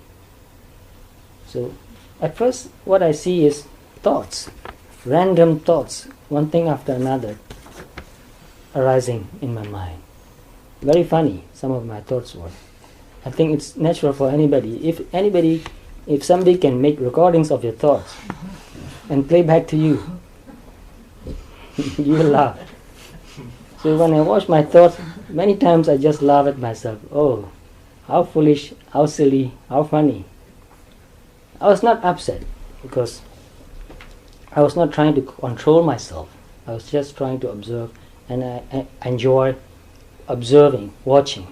So at first what I see is thoughts, random thoughts, one thing after another arising in my mind. Very funny, some of my thoughts were. I think it's natural for anybody. If somebody can make recordings of your thoughts and play back to you, you will laugh. So when I watch my thoughts, many times I just laugh at myself. Oh, how foolish, how silly, how funny. I was not upset because I was not trying to control myself. I was just trying to observe, and I enjoy observing, watching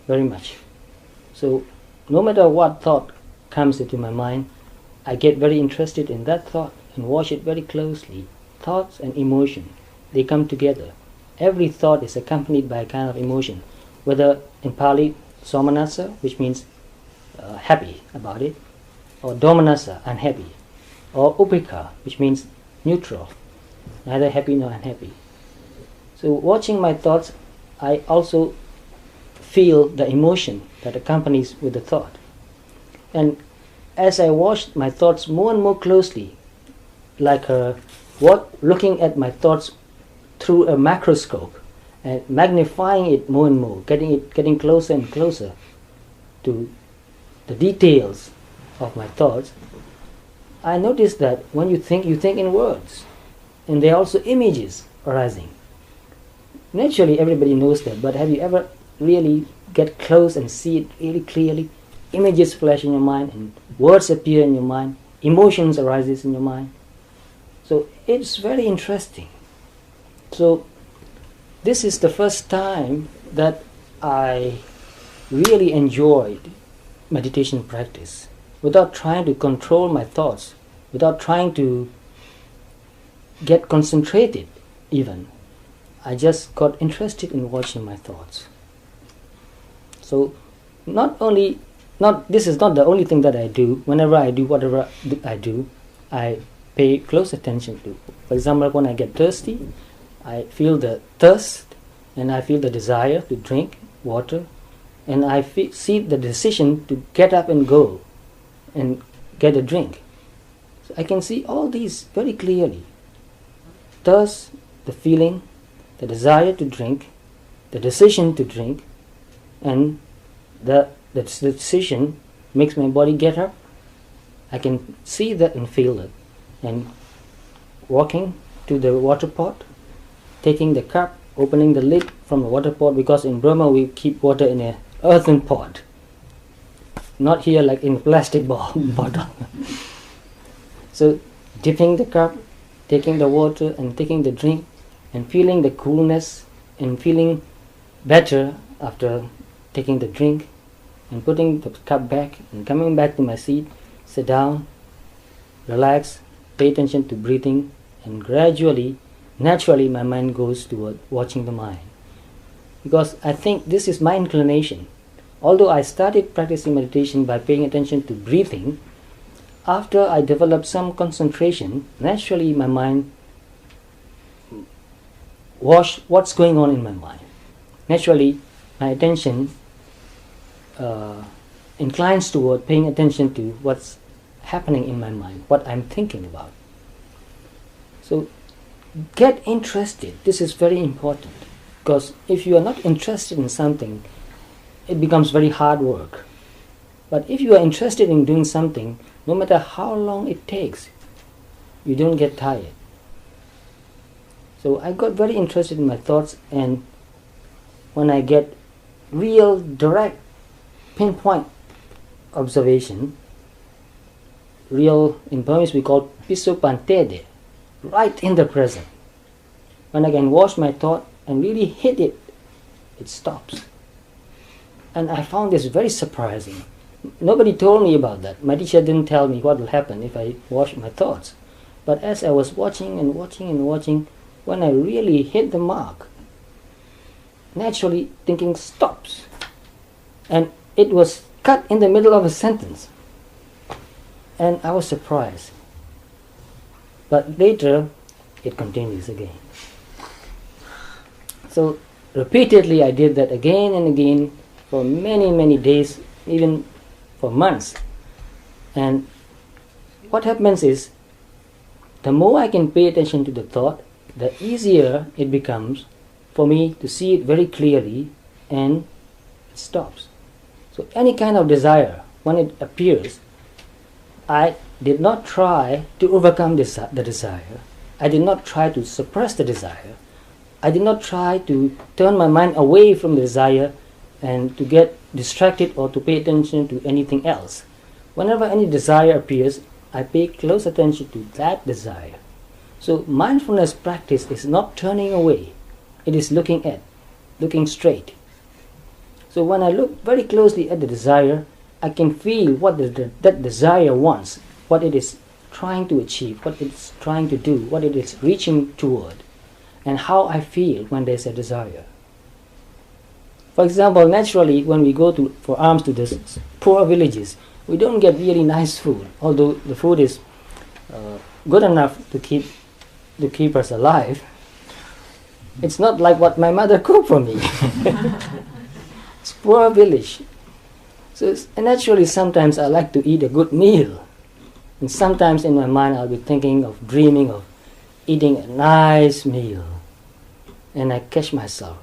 very much. So no matter what thought comes into my mind, I get very interested in that thought and watch it very closely. Thoughts and emotion, they come together. Every thought is accompanied by a kind of emotion, whether in Pali, somanassa, which means happy about it, or domanassa, unhappy, or upekha, which means neutral, neither happy nor unhappy. So watching my thoughts, I also feel the emotion that accompanies with the thought. And as I watched my thoughts more and more closely, like looking at my thoughts through a macroscope and magnifying it more and more, getting closer and closer to the details of my thoughts, I noticed that when you think in words, and there are also images arising. Naturally, everybody knows that, but have you ever really get close and see it really clearly? Images flash in your mind, and words appear in your mind, emotions arises in your mind. So it's very interesting. So this is the first time that I really enjoyed meditation practice without trying to control my thoughts, without trying to get concentrated even. I just got interested in watching my thoughts. So this is not the only thing that I do. Whenever I do whatever I do, I pay close attention to. For example, when I get thirsty, I feel the thirst and I feel the desire to drink water, and I see the decision to get up and go and get a drink. So I can see all these very clearly. Thirst, the feeling, the desire to drink, the decision to drink, and the decision makes my body get up. I can see that and feel it. And walking to the water pot, taking the cup, opening the lid from the water pot, because in Burma we keep water in an earthen pot, not here like in a plastic bottle. So dipping the cup, taking the water and taking the drink and feeling the coolness and feeling better after taking the drink and putting the cup back and coming back to my seat, sit down, relax, pay attention to breathing, and gradually, naturally my mind goes toward watching the mind. Because I think this is my inclination. Although I started practicing meditation by paying attention to breathing, after I developed some concentration, naturally my mind watch what's going on in my mind. Naturally, my attention inclines toward paying attention to what's happening in my mind, what I'm thinking about. So get interested. This is very important, because if you are not interested in something, it becomes very hard work. But if you are interested in doing something, no matter how long it takes, you don't get tired. So I got very interested in my thoughts, and when I get real, direct, pinpoint observation, real, in Burmese we call pisopantede, right in the present. When I can watch my thought and really hit it, it stops. And I found this very surprising. Nobody told me about that. My teacher didn't tell me what will happen if I watch my thoughts. But as I was watching and watching and watching, when I really hit the mark, naturally thinking stops. And it was cut in the middle of a sentence. And I was surprised. But later, it continues again. So repeatedly I did that again and again for many, many days, even for months. And what happens is, the more I can pay attention to the thought, the easier it becomes for me to see it very clearly, and it stops. So any kind of desire, when it appears, I did not try to overcome the desire. I did not try to suppress the desire. I did not try to turn my mind away from the desire and to get distracted or to pay attention to anything else. Whenever any desire appears, I pay close attention to that desire. So mindfulness practice is not turning away. It is looking straight. So when I look very closely at the desire, I can feel what that desire wants, what it is trying to achieve, what it's trying to do, what it is reaching toward, and how I feel when there's a desire. For example, naturally, when we go for alms to the poor villages, we don't get really nice food, although the food is good enough to keep us alive. It's not like what my mother cooked for me. It's poor village. So naturally, sometimes I like to eat a good meal. And sometimes in my mind I'll be thinking of dreaming of eating a nice meal. And I catch myself,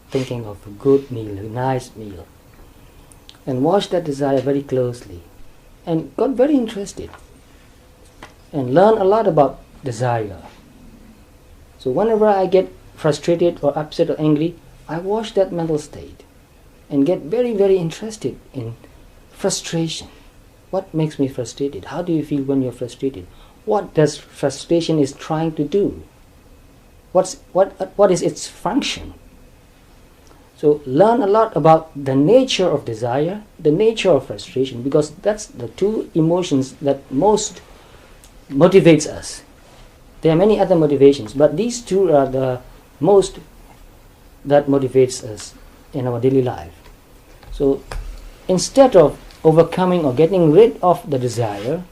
thinking of a good meal, a nice meal. And watch that desire very closely. And got very interested. And learn a lot about desire. So whenever I get frustrated or upset or angry, I watch that mental state and get very, very interested in frustration. What makes me frustrated? How do you feel when you're frustrated? What does frustration is trying to do? What is its function? So learn a lot about the nature of desire, the nature of frustration, because that's the two emotions that most motivates us. There are many other motivations, but these two are the most that motivates us in our daily life. So instead of overcoming or getting rid of the desire,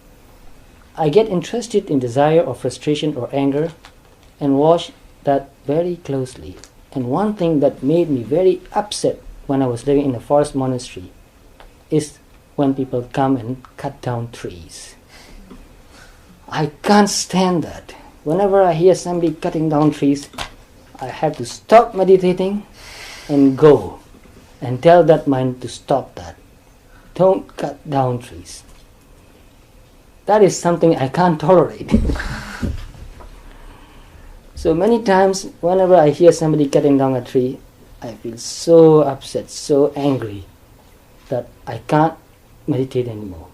I get interested in desire or frustration or anger and watch that very closely. And one thing that made me very upset when I was living in a forest monastery is when people come and cut down trees. I can't stand that. Whenever I hear somebody cutting down trees, I have to stop meditating and go and tell that mind to stop that. Don't cut down trees. That is something I can't tolerate. So many times, whenever I hear somebody cutting down a tree, I feel so upset, so angry, that I can't meditate anymore.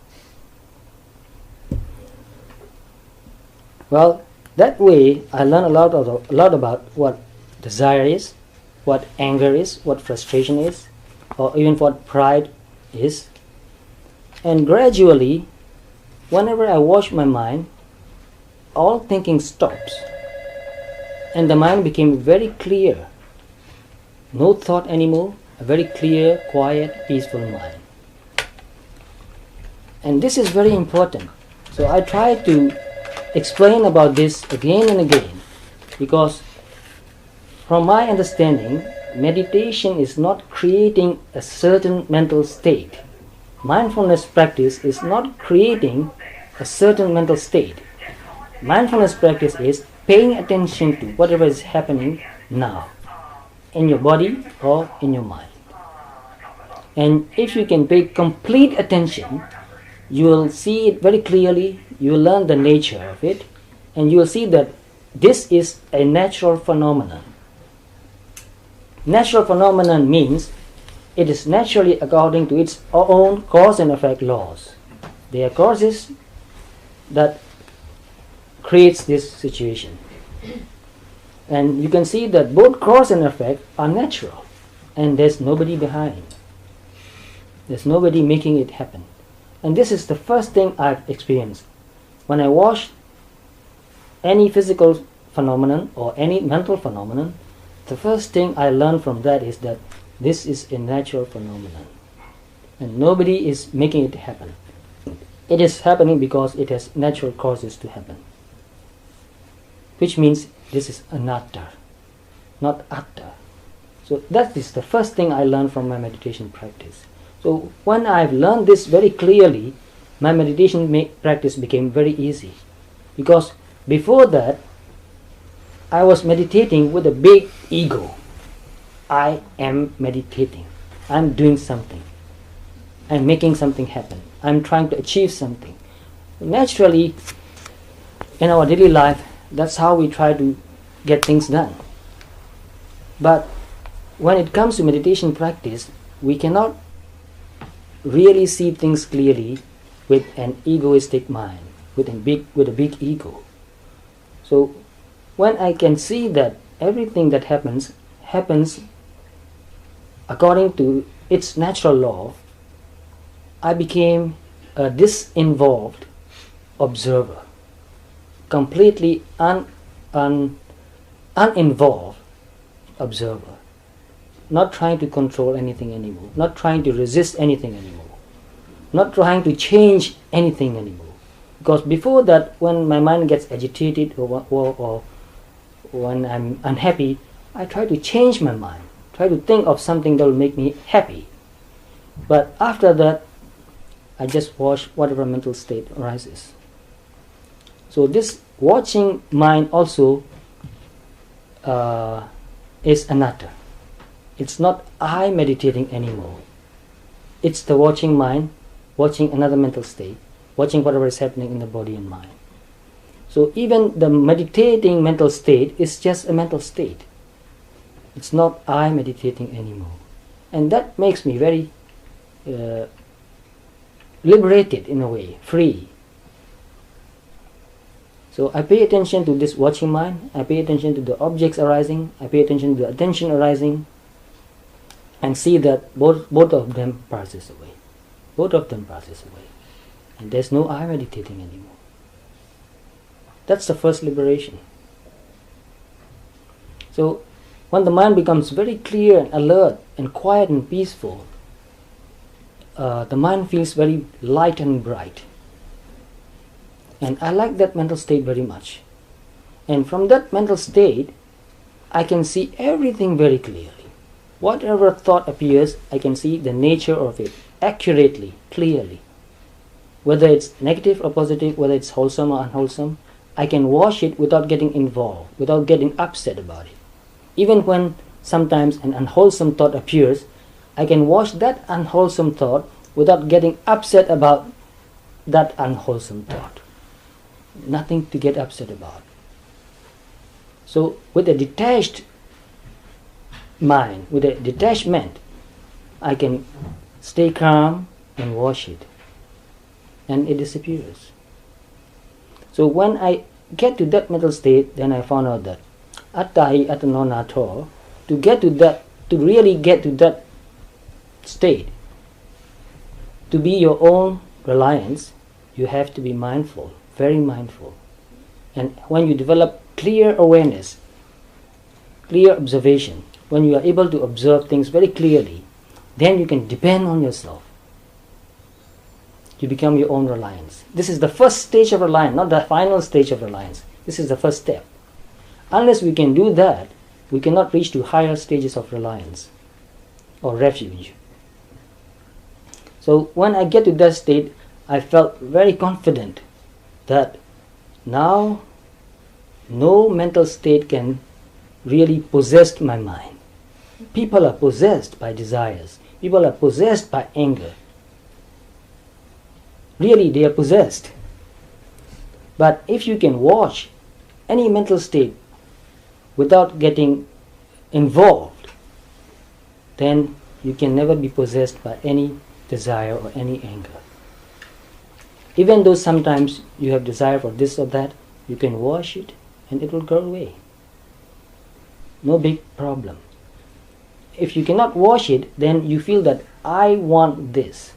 Well, That way, I learn a lot about what desire is, what anger is, what frustration is, or even what pride is. And gradually, whenever I watch my mind, all thinking stops. And the mind became very clear. No thought anymore, a very clear, quiet, peaceful mind. And this is very important. So I try to explain about this again and again, because from my understanding, meditation is not creating a certain mental state. Mindfulness practice is not creating a certain mental state. Mindfulness practice is paying attention to whatever is happening now, in your body or in your mind. And if you can pay complete attention, you will see it very clearly, you will learn the nature of it, and you will see that this is a natural phenomenon. Natural phenomenon means it is naturally according to its own cause and effect laws. They are causes that creates this situation. And you can see that both cause and effect are natural, and there's nobody behind. There's nobody making it happen. And this is the first thing I've experienced. When I watch any physical phenomenon or any mental phenomenon, the first thing I learn from that is that this is a natural phenomenon. And nobody is making it happen. It is happening because it has natural causes to happen. Which means this is anatta, not atta. So that is the first thing I learned from my meditation practice. So when I've learned this very clearly, my meditation practice became very easy. Because before that, I was meditating with a big ego. I am meditating. I'm doing something. I'm making something happen. I'm trying to achieve something. Naturally, in our daily life, that's how we try to get things done. But when it comes to meditation practice, we cannot really see things clearly with an egoistic mind, with a big ego. So when I can see that everything that happens according to its natural law, I became a disinvolved observer, completely uninvolved observer, not trying to control anything anymore, not trying to resist anything anymore, not trying to change anything anymore. Because before that, when my mind gets agitated or when I'm unhappy, I try to change my mind, try to think of something that will make me happy. But after that, I just watch whatever mental state arises. So this watching mind also is anatta. It's not I meditating anymore. It's the watching mind, watching another mental state, watching whatever is happening in the body and mind. So even the meditating mental state is just a mental state. It's not I meditating anymore. And that makes me very liberated in a way, free. So I pay attention to this watching mind, I pay attention to the objects arising, I pay attention to the attention arising, and see that both of them passes away. Both of them passes away. And there's no I meditating anymore. That's the first liberation. So when the mind becomes very clear and alert and quiet and peaceful, the mind feels very light and bright. And I like that mental state very much. And from that mental state, I can see everything very clearly. Whatever thought appears, I can see the nature of it accurately, clearly. Whether it's negative or positive, whether it's wholesome or unwholesome, I can watch it without getting involved, without getting upset about it. Even when sometimes an unwholesome thought appears, I can watch that unwholesome thought without getting upset about that unwholesome thought. Nothing to get upset about. So with a detached mind, with a detachment, I can stay calm and watch it. And it disappears. So when I get to that mental state, then I found out that attahi atanonato, to get to that, to really get to that state, to be your own reliance, you have to be mindful, very mindful. And when you develop clear awareness, clear observation, when you are able to observe things very clearly, then you can depend on yourself. You become your own reliance. This is the first stage of reliance, not the final stage of reliance. This is the first step. Unless we can do that, we cannot reach to higher stages of reliance or refuge. So when I get to that state, I felt very confident that now no mental state can really possess my mind. People are possessed by desires. People are possessed by anger. Really, they are possessed. But if you can watch any mental state without getting involved, then you can never be possessed by any desire or any anger. Even though sometimes you have desire for this or that, you can wash it and it will go away. No big problem. If you cannot wash it, then you feel that I want this.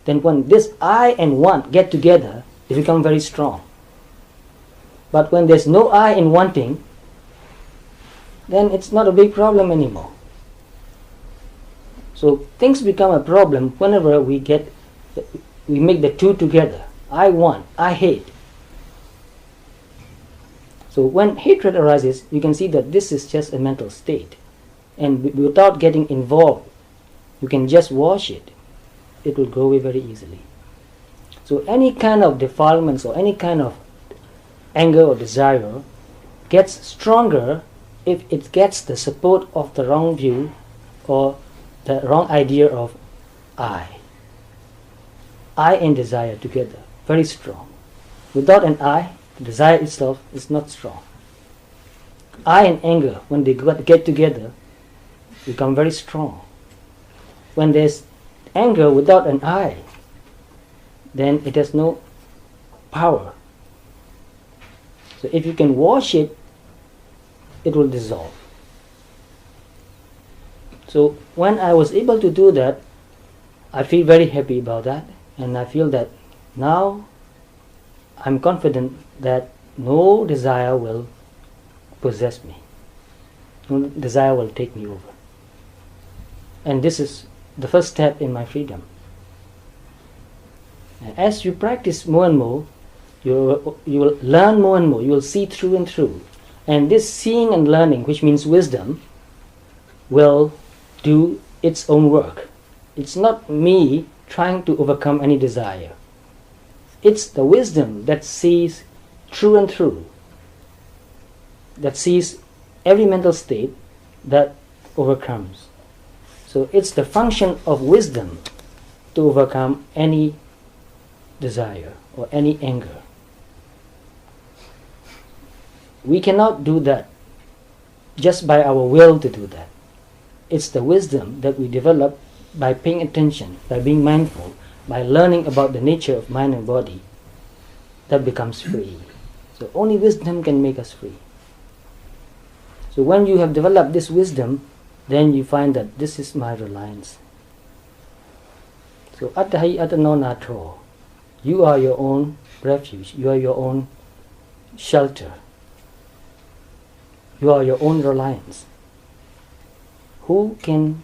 Then when this I and want get together, they become very strong. But when there's no I in wanting, then it's not a big problem anymore. So things become a problem whenever we make the two together. I want, I hate. So when hatred arises, you can see that this is just a mental state. And without getting involved, you can just wash it. It will go away very easily. So any kind of defilements or any kind of anger or desire gets stronger if it gets the support of the wrong view or the wrong idea of I. I and desire together, very strong. Without an I, the desire itself is not strong. I and anger, when they get together, become very strong. When there's anger without an I, then it has no power. So if you can wash it, it will dissolve. So when I was able to do that, I feel very happy about that, and I feel that now I'm confident that no desire will possess me. No desire will take me over. And this is the first step in my freedom. And as you practice more and more, you will learn more and more. You will see through and through. And this seeing and learning, which means wisdom, will do its own work. It's not me trying to overcome any desire. It's the wisdom that sees through and through, that sees every mental state that overcomes. So it's the function of wisdom to overcome any desire or any anger. We cannot do that just by our will to do that. It's the wisdom that we develop by paying attention, by being mindful, by learning about the nature of mind and body, that becomes free. So only wisdom can make us free. So when you have developed this wisdom, then you find that this is my reliance. So attahi atanonato, you are your own refuge, you are your own shelter, you are your own reliance. Who can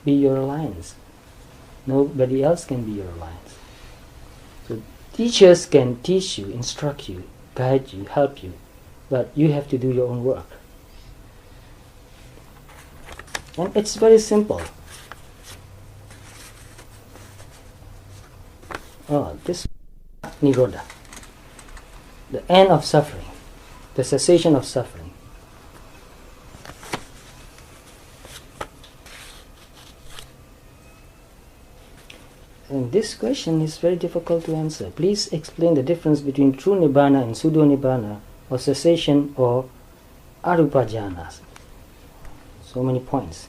be your reliance? Nobody else can be your reliance. So teachers can teach you, instruct you, guide you, help you, but you have to do your own work. And it's very simple. This Nirodha, the end of suffering, the cessation of suffering. And this question is very difficult to answer. Please explain the difference between true Nibbana and pseudo Nibbana, or cessation, or arupa jhanas. So many points.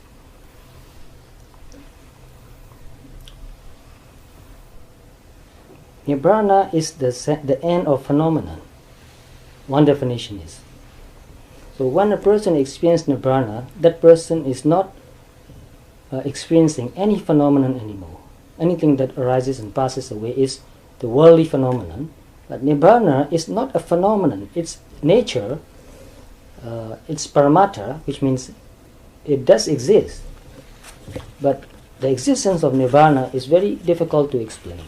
Nibbana is the end of phenomenon. one definition is. So when a person experiences nirvana, that person is not experiencing any phenomenon anymore. Anything that arises and passes away is the worldly phenomenon. But nirvana is not a phenomenon. It's nature. It's paramatta, which means it does exist. But the existence of nirvana is very difficult to explain.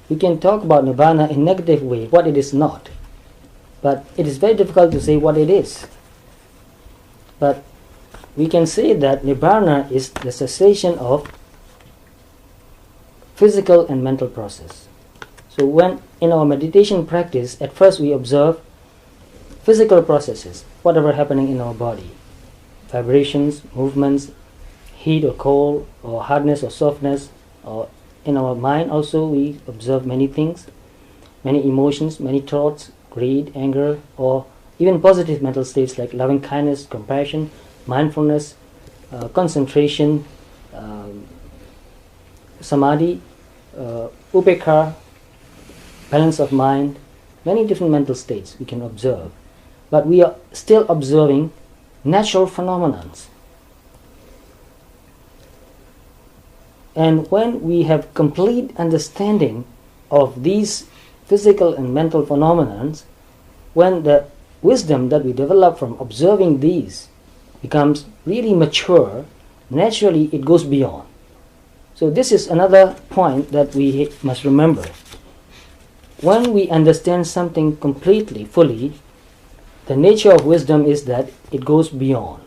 We can talk about nirvana in a negative way, what it is not. But it is very difficult to say what it is. But we can say that nirvana is the cessation of physical and mental process. So when in our meditation practice, at first we observe physical processes, whatever happening in our body, vibrations, movements, heat or cold, or hardness or softness, or in our mind also we observe many things, many emotions, many thoughts, greed, anger, or even positive mental states like loving kindness, compassion, mindfulness, concentration, samadhi, upekha, balance of mind, many different mental states we can observe. But we are still observing natural phenomena. And when we have complete understanding of these physical and mental phenomena, when the wisdom that we develop from observing these becomes really mature, naturally it goes beyond. So this is another point that we must remember. When we understand something completely, fully, the nature of wisdom is that it goes beyond.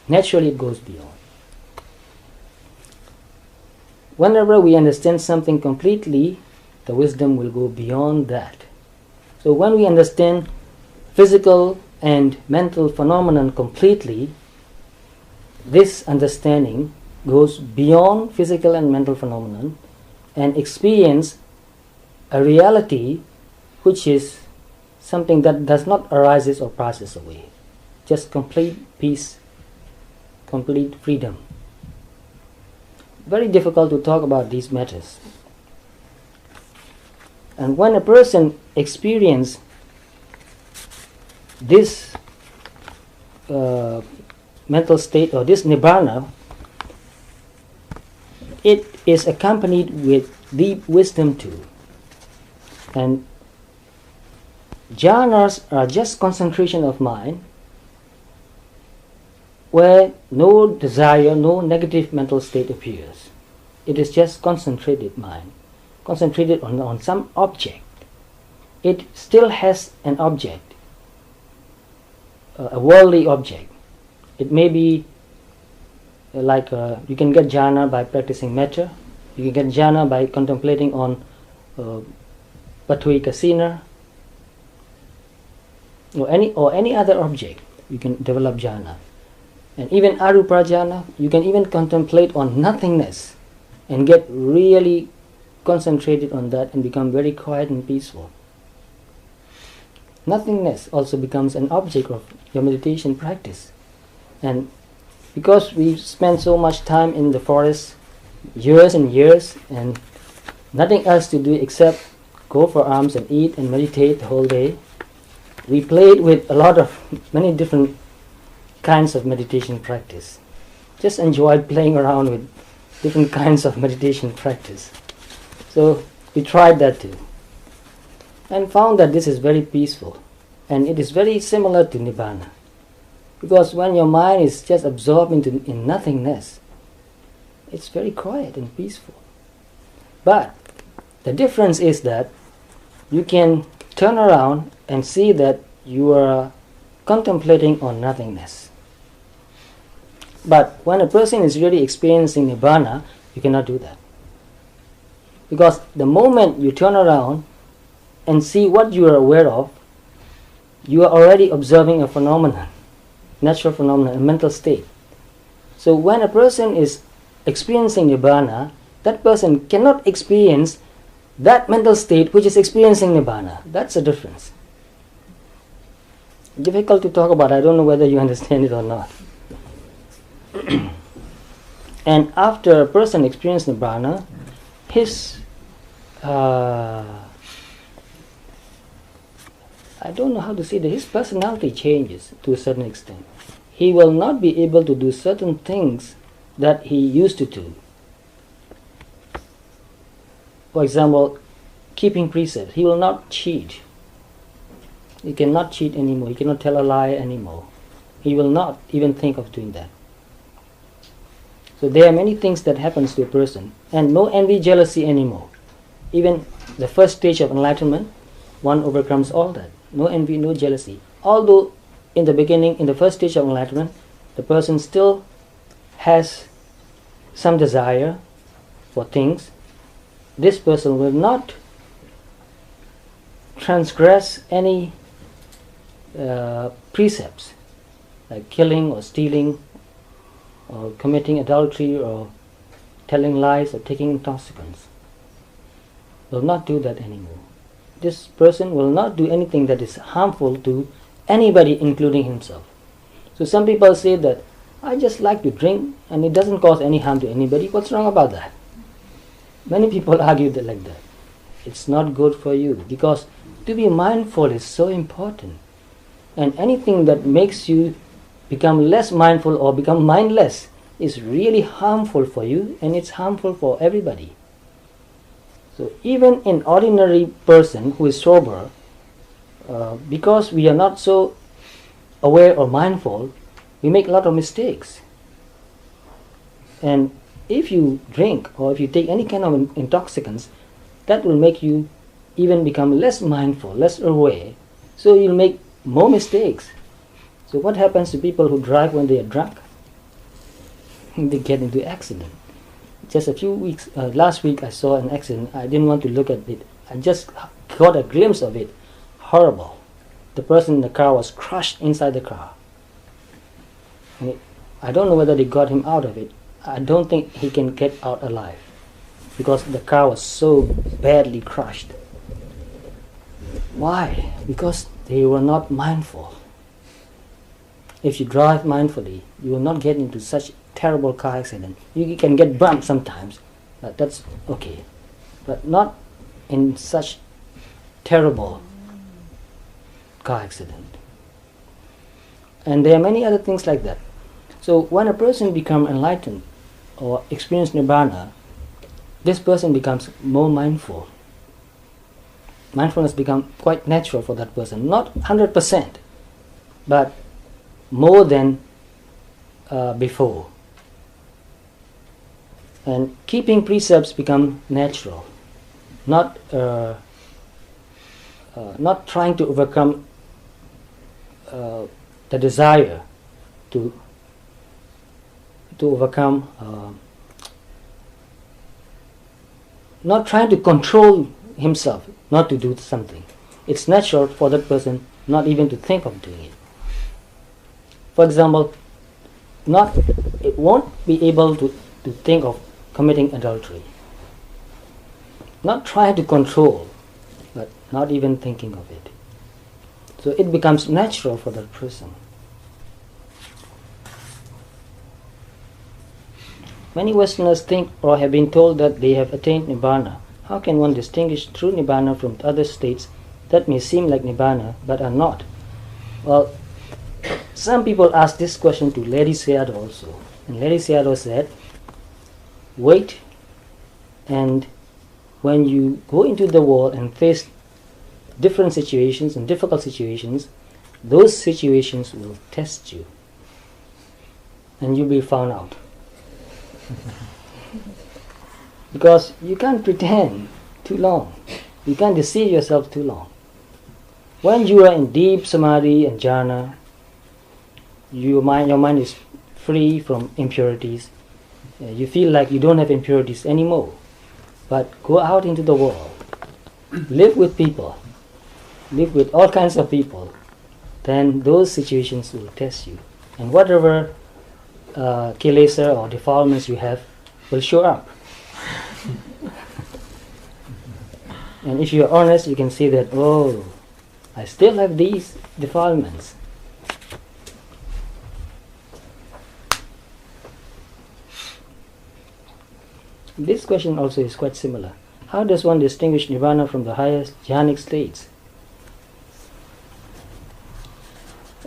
Naturally it goes beyond. Whenever we understand something completely, the wisdom will go beyond that. So when we understand physical and mental phenomenon completely, this understanding goes beyond physical and mental phenomenon and experience a reality which is something that does not arises or passes away. Just complete peace, complete freedom. Very difficult to talk about these matters. And when a person experiences this mental state or this nibbana, it is accompanied with deep wisdom too. And jhanas are just concentration of mind where no desire, no negative mental state appears. It is just concentrated mind, concentrated on some object. It still has an object, a worldly object. It may be like you can get jhana by practicing metta, you can get jhana by contemplating on Patui Kasina, or any other object. You can develop jhana. And even arupa jhana, you can even contemplate on nothingness and get really concentrated on that and become very quiet and peaceful. Nothingness also becomes an object of your meditation practice. And because we spend so much time in the forest, years and years, and nothing else to do except go for alms and eat and meditate the whole day, we played with a lot of many different kinds of meditation practice. Just enjoyed playing around with different kinds of meditation practice. So we tried that too and found that this is very peaceful, and it is very similar to Nibbana, because when your mind is just absorbed in nothingness, it's very quiet and peaceful. But the difference is that you can turn around and see that you are contemplating on nothingness. But when a person is really experiencing Nibbana, you cannot do that. Because the moment you turn around and see what you are aware of, you are already observing a phenomenon, natural phenomenon, a mental state. So when a person is experiencing Nibbana, that person cannot experience that mental state which is experiencing Nibbana. That's the difference. Difficult to talk about. I don't know whether you understand it or not. And after a person experiences Nibbana, his I don't know how to say that, his personality changes to a certain extent. He will not be able to do certain things that he used to do. For example, keeping precepts. He will not cheat. He cannot cheat anymore. He cannot tell a lie anymore. He will not even think of doing that. So there are many things that happens to a person, and no envy, jealousy anymore. Even the first stage of enlightenment, one overcomes all that. No envy, no jealousy. Although in the beginning, in the first stage of enlightenment, the person still has some desire for things, this person will not transgress any precepts, like killing or stealing or committing adultery or telling lies or taking intoxicants. Will not do that anymore. This person will not do anything that is harmful to anybody, including himself. So some people say that, I just like to drink and it doesn't cause any harm to anybody. What's wrong about that? Many people argue that like that. It's not good for you, because to be mindful is so important. And anything that makes you become less mindful or become mindless is really harmful for you, and it's harmful for everybody. So even an ordinary person who is sober, because we are not so aware or mindful, we make a lot of mistakes. And if you drink or if you take any kind of intoxicants, that will make you even become less mindful, less aware. So you'll make more mistakes. So what happens to people who drive when they are drunk? They get into accident. Just a few weeks, last week I saw an accident. I didn't want to look at it. I just got a glimpse of it. Horrible. The person in the car was crushed inside the car. I don't know whether they got him out of it. I don't think he can get out alive, because the car was so badly crushed. Why? Because they were not mindful. If you drive mindfully, you will not get into such terrible car accident. You can get bumped sometimes, but that's okay. But not in such terrible car accident. And there are many other things like that. So when a person becomes enlightened or experience nirvana, this person becomes more mindful. Mindfulness becomes quite natural for that person. Not 100%, but more than before. And keeping precepts become natural. Not trying to overcome the desire to overcome, not trying to control himself not to do something. It's natural for that person not even to think of doing it. For example, it won't be able to think of committing adultery. Not trying to control, but not even thinking of it. So it becomes natural for that person. Many Westerners think or have been told that they have attained Nibbana. How can one distinguish true Nibbana from other states that may seem like Nibbana but are not? Well, some people ask this question to Lady Sayadaw also. And Lady Sayadaw said, wait, and when you go into the world and face different situations and difficult situations, those situations will test you. And you'll be found out. Because you can't pretend too long. You can't deceive yourself too long. When you are in deep samadhi and jhana, your mind is free from impurities. You feel like you don't have impurities anymore. But go out into the world. Live with people. Live with all kinds of people. Then those situations will test you. And whatever kilesa or defilements you have will show up. And if you are honest, you can see that, oh, I still have these defilements. This question also is quite similar. How does one distinguish nirvana from the highest jhanic states?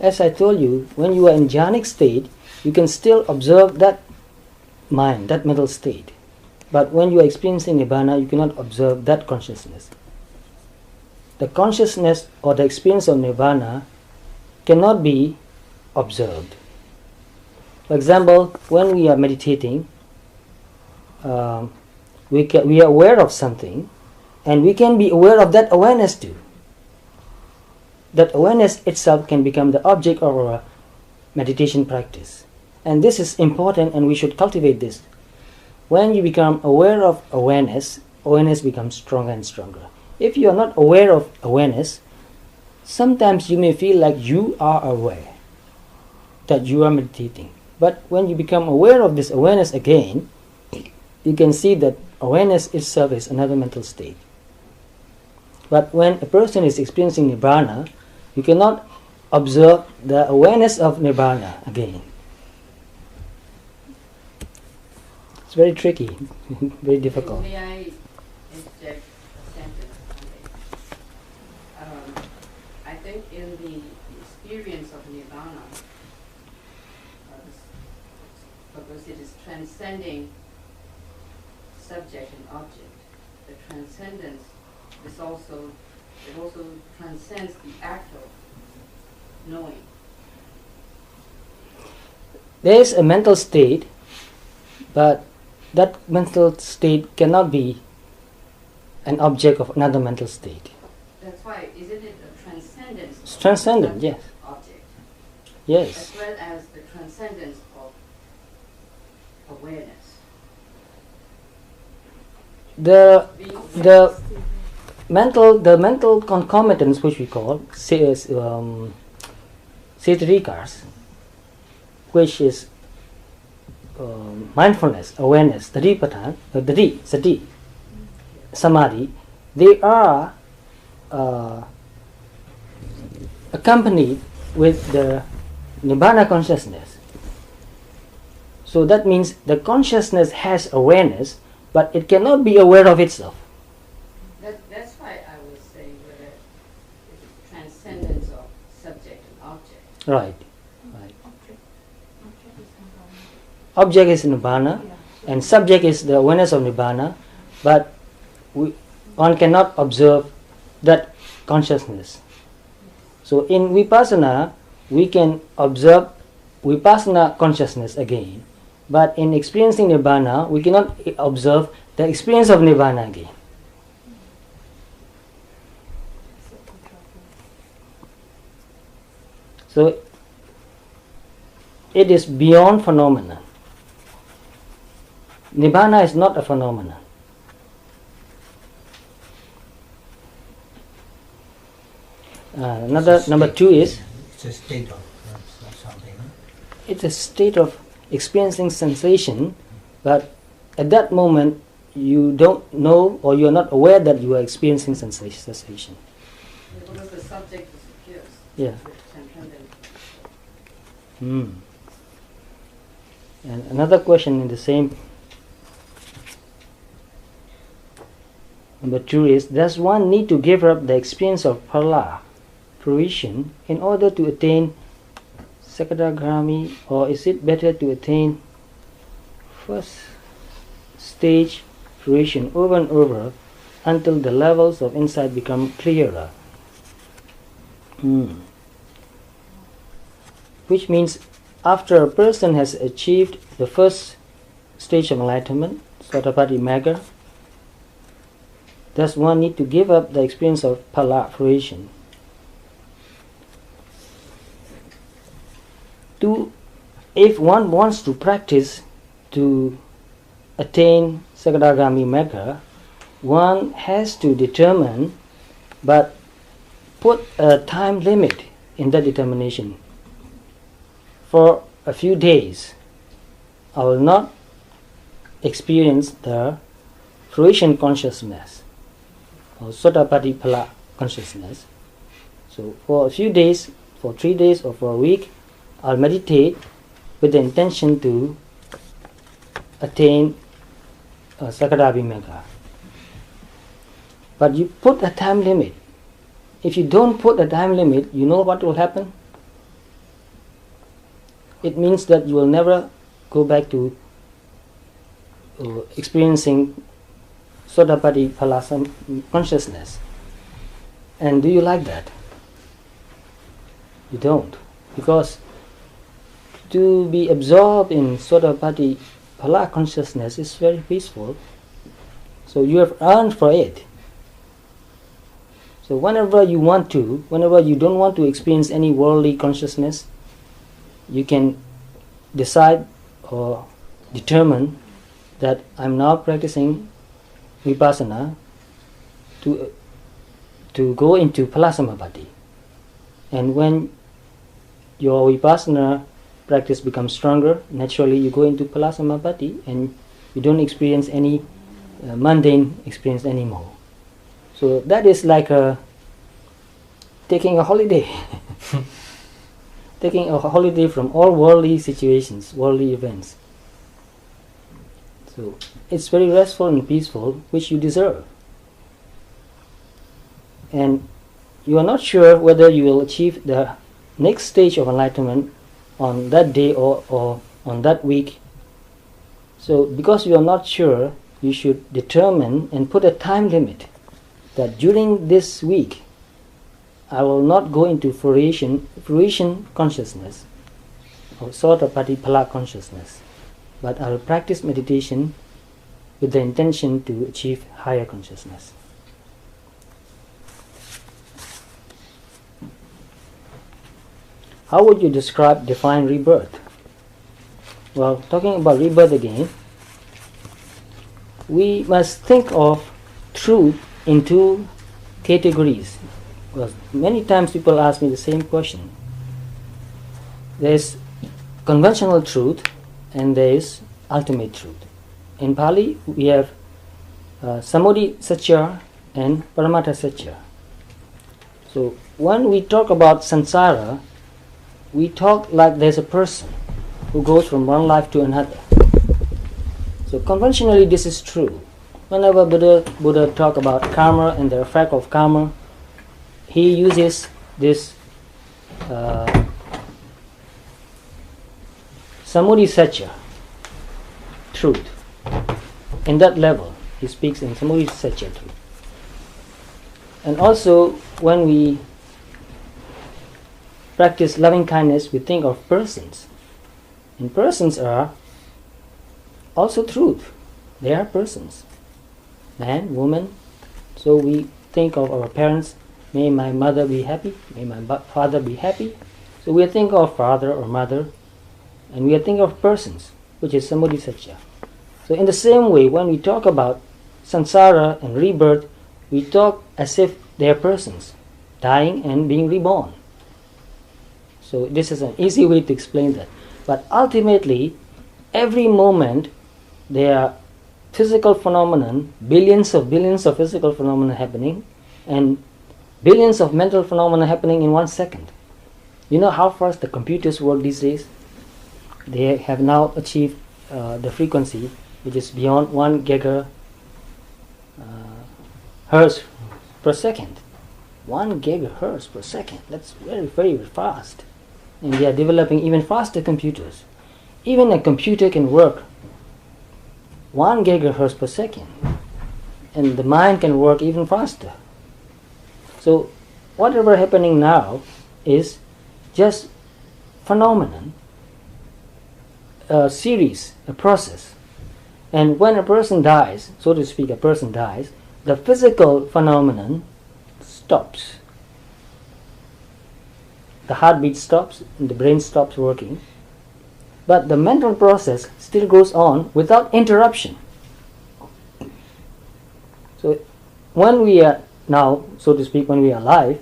as I told you, when you are in jhanic state, you can still observe that mind, that mental state. But when you are experiencing Nibbana, you cannot observe that consciousness. The consciousness or the experience of Nibbana cannot be observed. For example, when we are meditating, we are aware of something, and we can be aware of that awareness too. That awareness itself can become the object of our meditation practice. And this is important, and we should cultivate this. When you become aware of awareness, awareness becomes stronger and stronger. If you are not aware of awareness, sometimes you may feel like you are aware that you are meditating. But when you become aware of this awareness again, you can see that awareness itself is another mental state. But when a person is experiencing Nibbana, you cannot observe the awareness of Nibbana again. It's very tricky, very difficult. May I interject a sentence on this? I think in the experience of Nibbana, because it is transcending subject and object, the transcendence is also, it also transcends the act of knowing. There is a mental state, but that mental state cannot be an object of another mental state. That's why, isn't it a transcendence? It's transcendent, subject, yes. Object, Yes. as well as the transcendence of awareness. The mental concomitants, which we call Saitarikas, which is mindfulness, awareness, sati, samadhi, they are accompanied with the Nibbana consciousness. So that means the consciousness has awareness, but it cannot be aware of itself. That's why I was saying whether it is transcendence of subject and object. Right. Object is Nibbana, and subject is the awareness of Nibbana, but one cannot observe that consciousness. So in Vipassana, we can observe Vipassana consciousness again, but in experiencing Nibbana, we cannot observe the experience of Nibbana again. So it is beyond phenomena. Nibbana is not a phenomenon. Number two is it's a state of something. it's a state of experiencing sensation, but at that moment you don't know or you are not aware that you are experiencing sensation. Because the subject disappears. Yeah. Transcendent. And another question in the same. Number two is, does one need to give up the experience of phala, fruition, in order to attain Sakadagrami, or is it better to attain first stage fruition over and over until the levels of insight become clearer? Which means after a person has achieved the first stage of enlightenment, Sotapaddi Magga, does one need to give up the experience of phala, fruition? If one wants to practice to attain Sakadagami Magga, one has to determine, but put a time limit in that determination. For a few days, I will not experience the fruition consciousness or Sotapaddi phala consciousness. So for a few days, for 3 days or for a week, I'll meditate with the intention to attain Sakadagami Magga. But you put a time limit. If you don't put a time limit, you know what will happen? it means that you will never go back to experiencing Sotapatti Phala consciousness. And do you like that? You don't. Because to be absorbed in Sotapatti Phala consciousness is very peaceful. So you have earned for it. So whenever you don't want to experience any worldly consciousness, you can decide or determine that I'm now practicing vipassana to go into Phala. And when your vipassana practice becomes stronger, naturally you go into Phala and you don't experience any mundane experience anymore. So that is like taking a holiday. Taking a holiday from all worldly situations, worldly events. So it's very restful and peaceful, which you deserve. And you are not sure whether you will achieve the next stage of enlightenment on that day or on that week. So because you are not sure, you should determine and put a time limit that during this week I will not go into fruition consciousness or Sotapatti Phala consciousness, but I will practice meditation with the intention to achieve higher consciousness. How would you define rebirth? Well, talking about rebirth again, we must think of truth in two categories. Because many times people ask me the same question. There is conventional truth and there is ultimate truth. In Pali, we have Samudhi Satya and Paramata Satya. So when we talk about samsara, we talk like there's a person who goes from one life to another. So conventionally this is true. Whenever Buddha talk about karma and the effect of karma, he uses this Samudhi Satya, truth. In that level, he speaks in Samudhi Satya truth. And also, when we practice loving kindness, we think of persons. And persons are also truth. They are persons. Man, woman. So we think of our parents. May my mother be happy. May my father be happy. So we think of father or mother. And we think of persons, which is Samudhi Satya. So in the same way, when we talk about samsara and rebirth, we talk as if they are persons, dying and being reborn. So this is an easy way to explain that. But ultimately, every moment there are physical phenomenon, billions of physical phenomena happening, and billions of mental phenomena happening in 1 second. You know how fast the computers work these days? They have now achieved the frequency which is beyond 1 gigahertz per second. 1 gigahertz per second. That's very, very fast. And they are developing even faster computers. Even a computer can work 1 gigahertz per second. And the mind can work even faster. So whatever happening now is just phenomenon, a series, a process. And when a person dies, so to speak, the physical phenomenon stops. The heartbeat stops and the brain stops working. But the mental process still goes on without interruption. So when we are now, so to speak, when we are alive,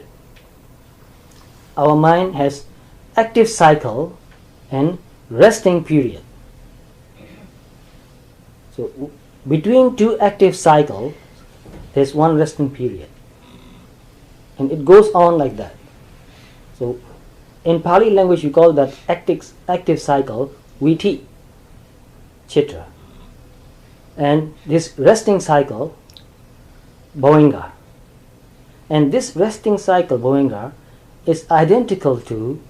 our mind has active cycle and resting period. So between two active cycles, there's one resting period. And it goes on like that. So in Pali language we call that active cycle viti, chitra. And this resting cycle, bhavinga. And this resting cycle, bhavinga, is identical to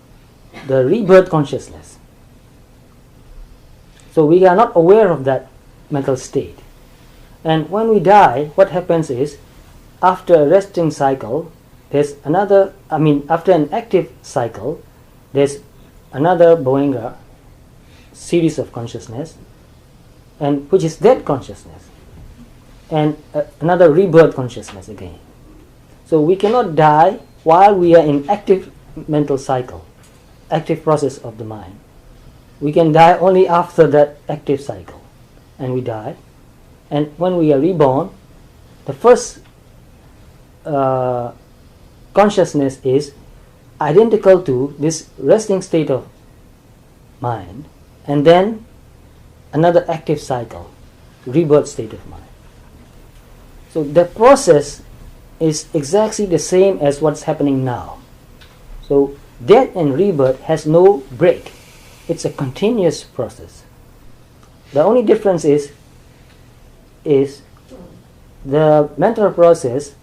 the rebirth consciousness. So we are not aware of that mental state. And when we die, what happens is, after a resting cycle, there's another, after an active cycle, there's another Boenger series of consciousness, and which is dead consciousness, and another rebirth consciousness again. So we cannot die while we are in active mental cycle, active process of the mind. We can die only after that active cycle, and we die. And when we are reborn, the first consciousness is identical to this resting state of mind, and then another active cycle, rebirth state of mind. So the process is exactly the same as what's happening now. So death and rebirth has no break. It's a continuous process. The only difference is the mental process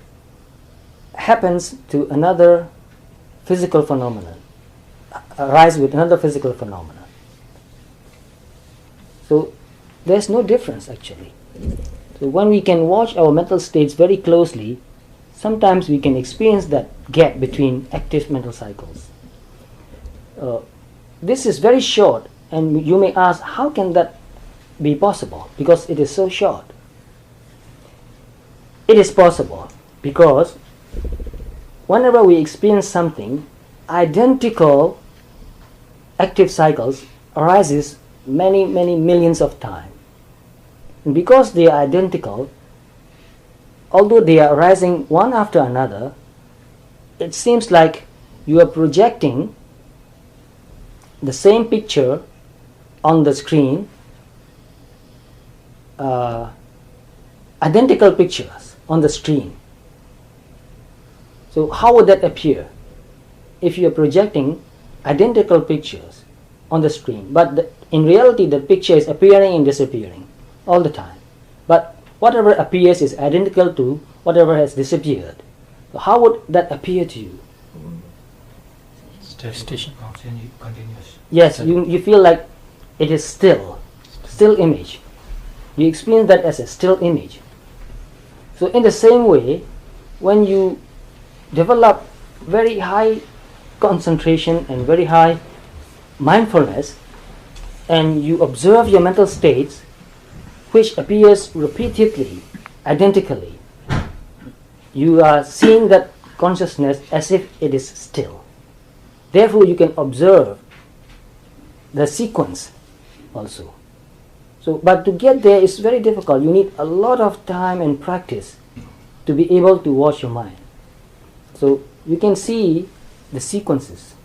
happens to another physical phenomenon, arise with another physical phenomenon. So there's no difference actually. So when we can watch our mental states very closely, sometimes we can experience that gap between active mental cycles. This is very short, and you may ask, how can that be possible? Because it is so short. It is possible because whenever we experience something, identical active cycles arises many millions of times. And because they are identical, although they are arising one after another, it seems like you are projecting the same picture on the screen, identical pictures on the screen. So how would that appear if you are projecting identical pictures on the screen, but in reality the picture is appearing and disappearing all the time, but whatever appears is identical to whatever has disappeared? So how would that appear to you? Continuous. Yes, you feel like it is still image. You experience that as a still image. So in the same way, when you develop very high concentration and very high mindfulness, and you observe your mental states, which appears repeatedly, identically, you are seeing that consciousness as if it is still. Therefore, you can observe the sequence also. So, but to get there is very difficult. You need a lot of time and practice to be able to watch your mind. So you can see the sequences.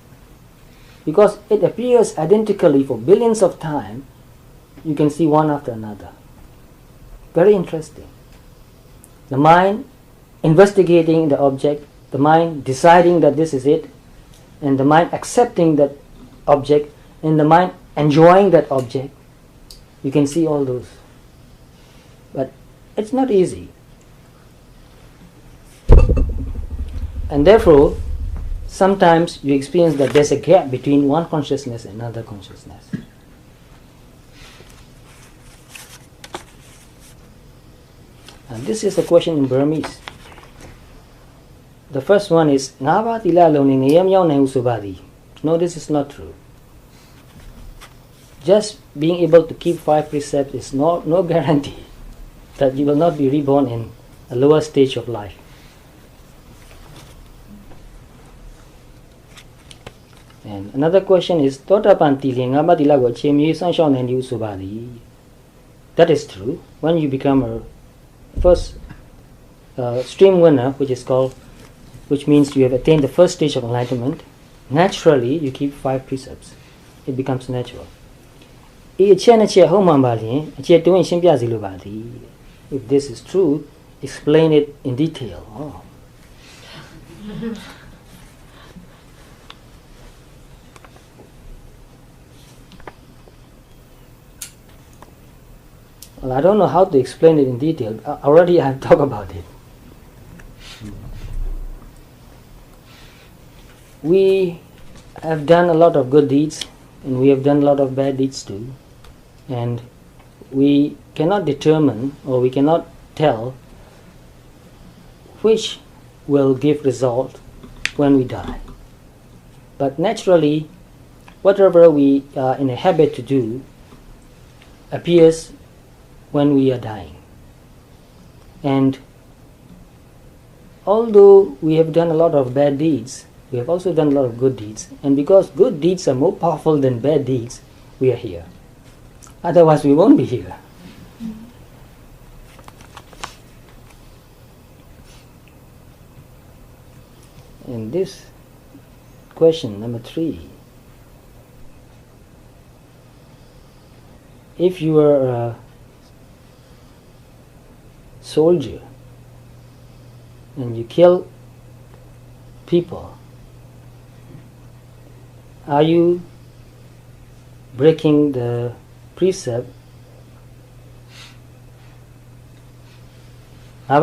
Because it appears identically for billions of times, you can see one after another. Very interesting. The mind investigating the object, the mind deciding that this is it, and the mind accepting that object, and the mind enjoying that object. You can see all those. But it's not easy. And therefore, sometimes you experience that there's a gap between one consciousness and another consciousness. And this is a question in Burmese. The first one is, Ngaba tila loni niyam yaw na usubadi. No, this is not true. Just being able to keep 5 precepts is no guarantee that you will not be reborn in a lower stage of life. And another question is, Totapan tili ngaba tila go chemi sanshaw na ni usubadi. That is true. When you become a first stream winner, which means you have attained the first stage of enlightenment, naturally you keep 5 precepts. It becomes natural. If this is true, explain it in detail. Oh. Well, I don't know how to explain it in detail. Already I have talked about it. We have done a lot of good deeds, and we have done a lot of bad deeds too. and we cannot determine or we cannot tell which will give result when we die. But naturally, whatever we are in a habit to do appears when we are dying. And although we have done a lot of bad deeds, we have also done a lot of good deeds. And because good deeds are more powerful than bad deeds, we are here. Otherwise, we won't be here. And this question, number 3. If you are a soldier and you kill people, are you breaking the precept? Can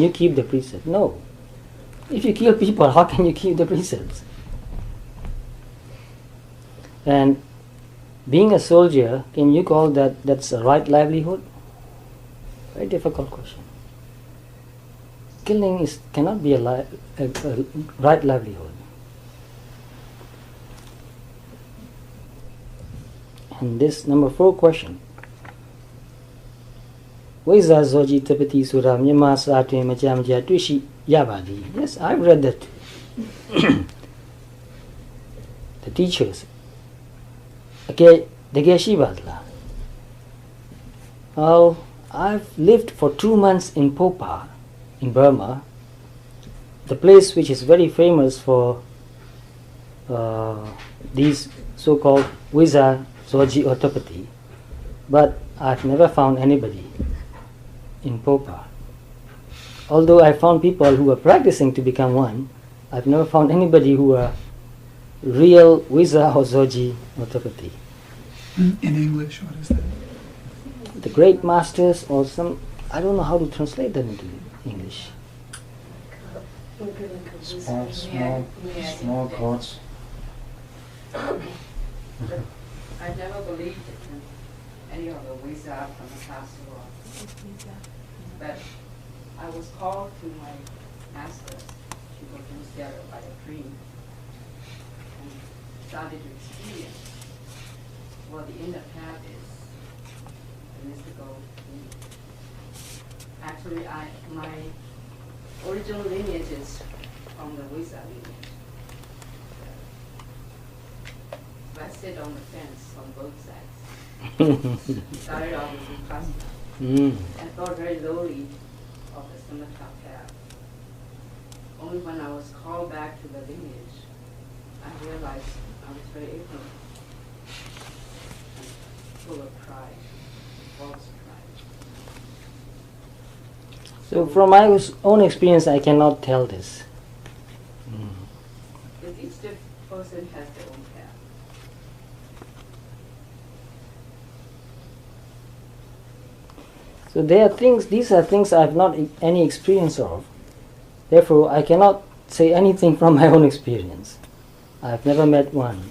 you keep the precept? No. If you kill people, how can you keep the precepts? And being a soldier, can you call that's a right livelihood? Very difficult question. Killing cannot be a right livelihood. And this number 4 question. Yes, I've read that. The teachers. Okay, oh, I've lived for 2 months in Popa, in Burma, the place which is very famous for these so-called Visa Zoji or telepathy, but I've never found anybody in Popa. Although I found people who are practicing to become one, I've never found anybody who are real Visa or Zoji or telepathy. In English, what is that? The great masters or some, I don't know how to translate them into English. Small gods. I never believed in any of the wizard from the past world. But I was called to my masters to go to together by a dream and started to experience what the inner path is, the mystical thing. Actually, my original lineage is from the wizard lineage. I sit on the fence on both sides. Started off with Vipassana and thought very lowly of the Samatha path. Only when I was called back to the lineage, I realized I was very ignorant and full of pride, false pride. So from my own experience, I cannot tell this. Because each person has their own path. So these are things I have not any experience of. Therefore, I cannot say anything from my own experience. I have never met one.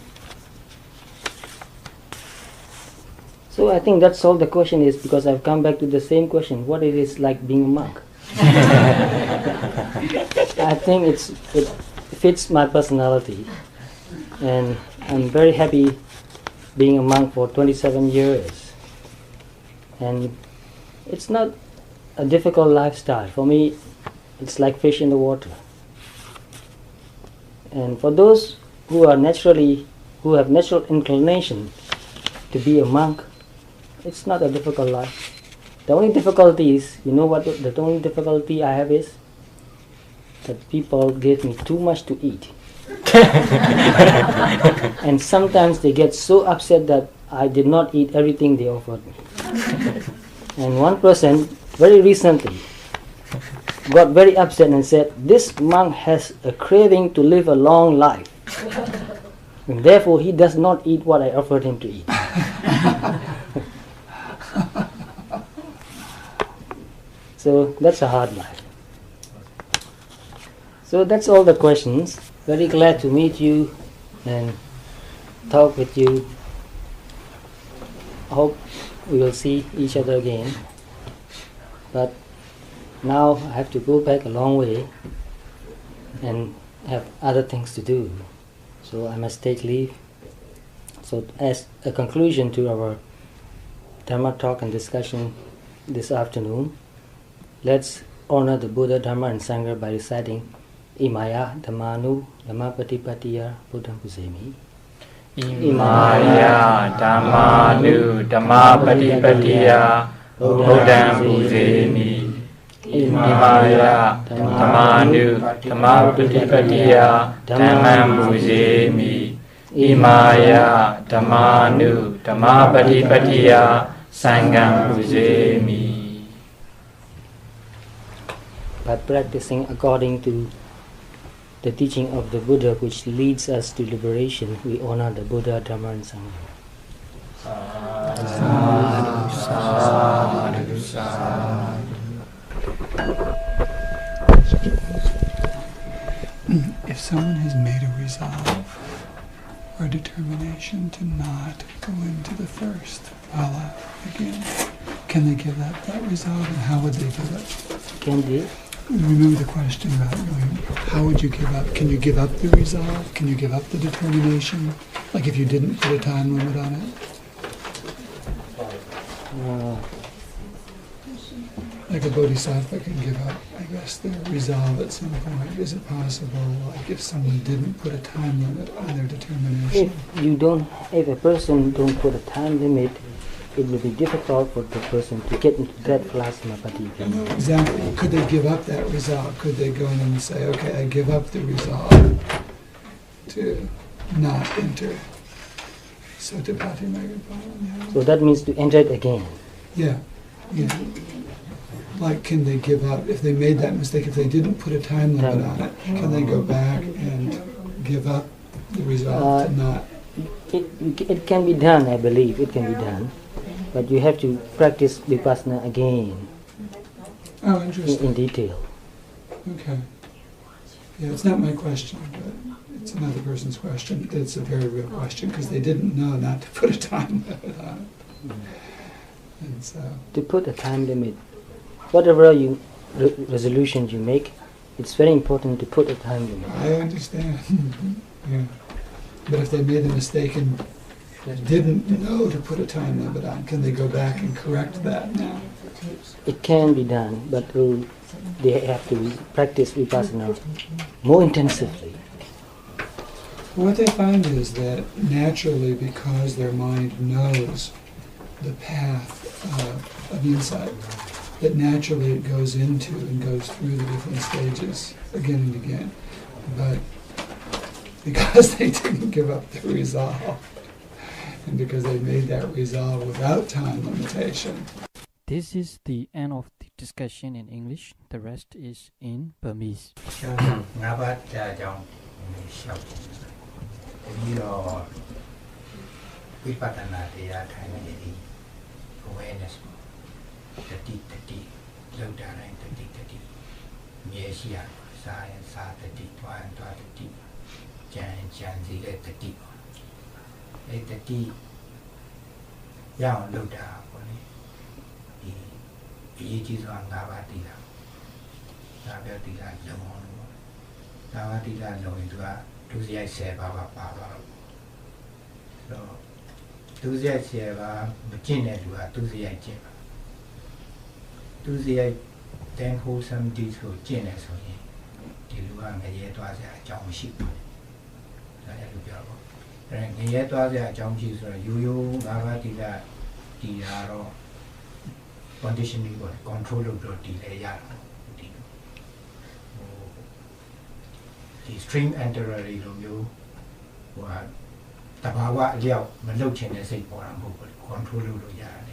So I think that's all the question is, because I've come back to the same question, what it is like being a monk. I think it fits my personality, and I'm very happy being a monk for 27 years. And it's not a difficult lifestyle. For me, it's like fish in the water. And for those who have natural inclination to be a monk, it's not a difficult life. The only difficulty is, you know what the only difficulty I have is? That people give me too much to eat. And sometimes they get so upset that I did not eat everything they offered me. And one person very recently got very upset and said, this monk has a craving to live a long life. And therefore he does not eat what I offered him to eat. So that's a hard life. So that's all the questions. Very glad to meet you and talk with you. hope we will see each other again. But now I have to go back a long way and have other things to do. So I must take leave. So as a conclusion to our Dharma talk and discussion this afternoon, let's honor the Buddha, Dharma and Sangha by reciting Imaya Dhammanu Dhammapatipatiya Buddham Pusemi. Imaya Dhammanu Dhammapatipatiya Buddham Pusemi. Imaya Dhammanu Dhammapatipatiya Dhammam Pusemi. Imaya Dhammanu Dhammapatipatiya Sangham Pusemi. By practicing according to the teaching of the Buddha, which leads us to liberation, we honor the Buddha, Dharma and Sangha. Sadhu, sadhu, sadhu. If someone has made a resolve or a determination to not go into the first pala again, can they give up that resolve, and how would they do it? Can they? Remember the question about how would you give up? Can you give up the resolve? Can you give up the determination? Like if you didn't put a time limit on it? Like a bodhisattva can give up, I guess, their resolve at some point. Is it possible, like if someone didn't put a time limit on their determination? If a person don't put a time limit, it will be difficult for the person to get into that plasmapati. Exactly. Could they give up that resolve? Could they go in and say, okay, I give up the resolve to not enter Sotapati Magapala? So that means to enter it again. Yeah. Like, can they give up, if they made that mistake, if they didn't put a time limit on it, can they go back and give up the resolve to not? It can be done, I believe. It can be done. But you have to practice vipassana again. Oh, interesting. In detail. Okay. Yeah, it's not my question, but it's another person's question. It's a very real question because they didn't know not to put a time limit on it. And so, to put a time limit, whatever resolutions you make, it's very important to put a time limit. I understand. Yeah. But if they made a mistake and didn't know to put a time limit on, can they go back and correct that now? It can be done, but they have to practice vipassana more intensively. What they find is that naturally, because their mind knows the path of insight, that naturally it goes into and goes through the different stages again and again. But because they didn't give up the resolve, and because they made that resolve without time limitation. This is the end of the discussion in English. The rest is in Burmese. Awareness, tati, laudaran, tati, Myesia, Sayan, Sa, tati, Tuan, tati, Jan, Zile, tati. A tati, Young Luda, the ages on Navatila, Navatila, Lamon, Navatila, Loidua, Tuzia Seva, Pava. So, Tuzia Seva, Machine, Tuzia Jeva. Tuzia then wholesome deeds for genus on him. Tiluan, a yet was a jump ship. And yet was a jump ship, you, Navatila, Tiaro, conditioning or control of the delay. The stream enterary you were Tabawa Liao, Malochin as a control of the yard.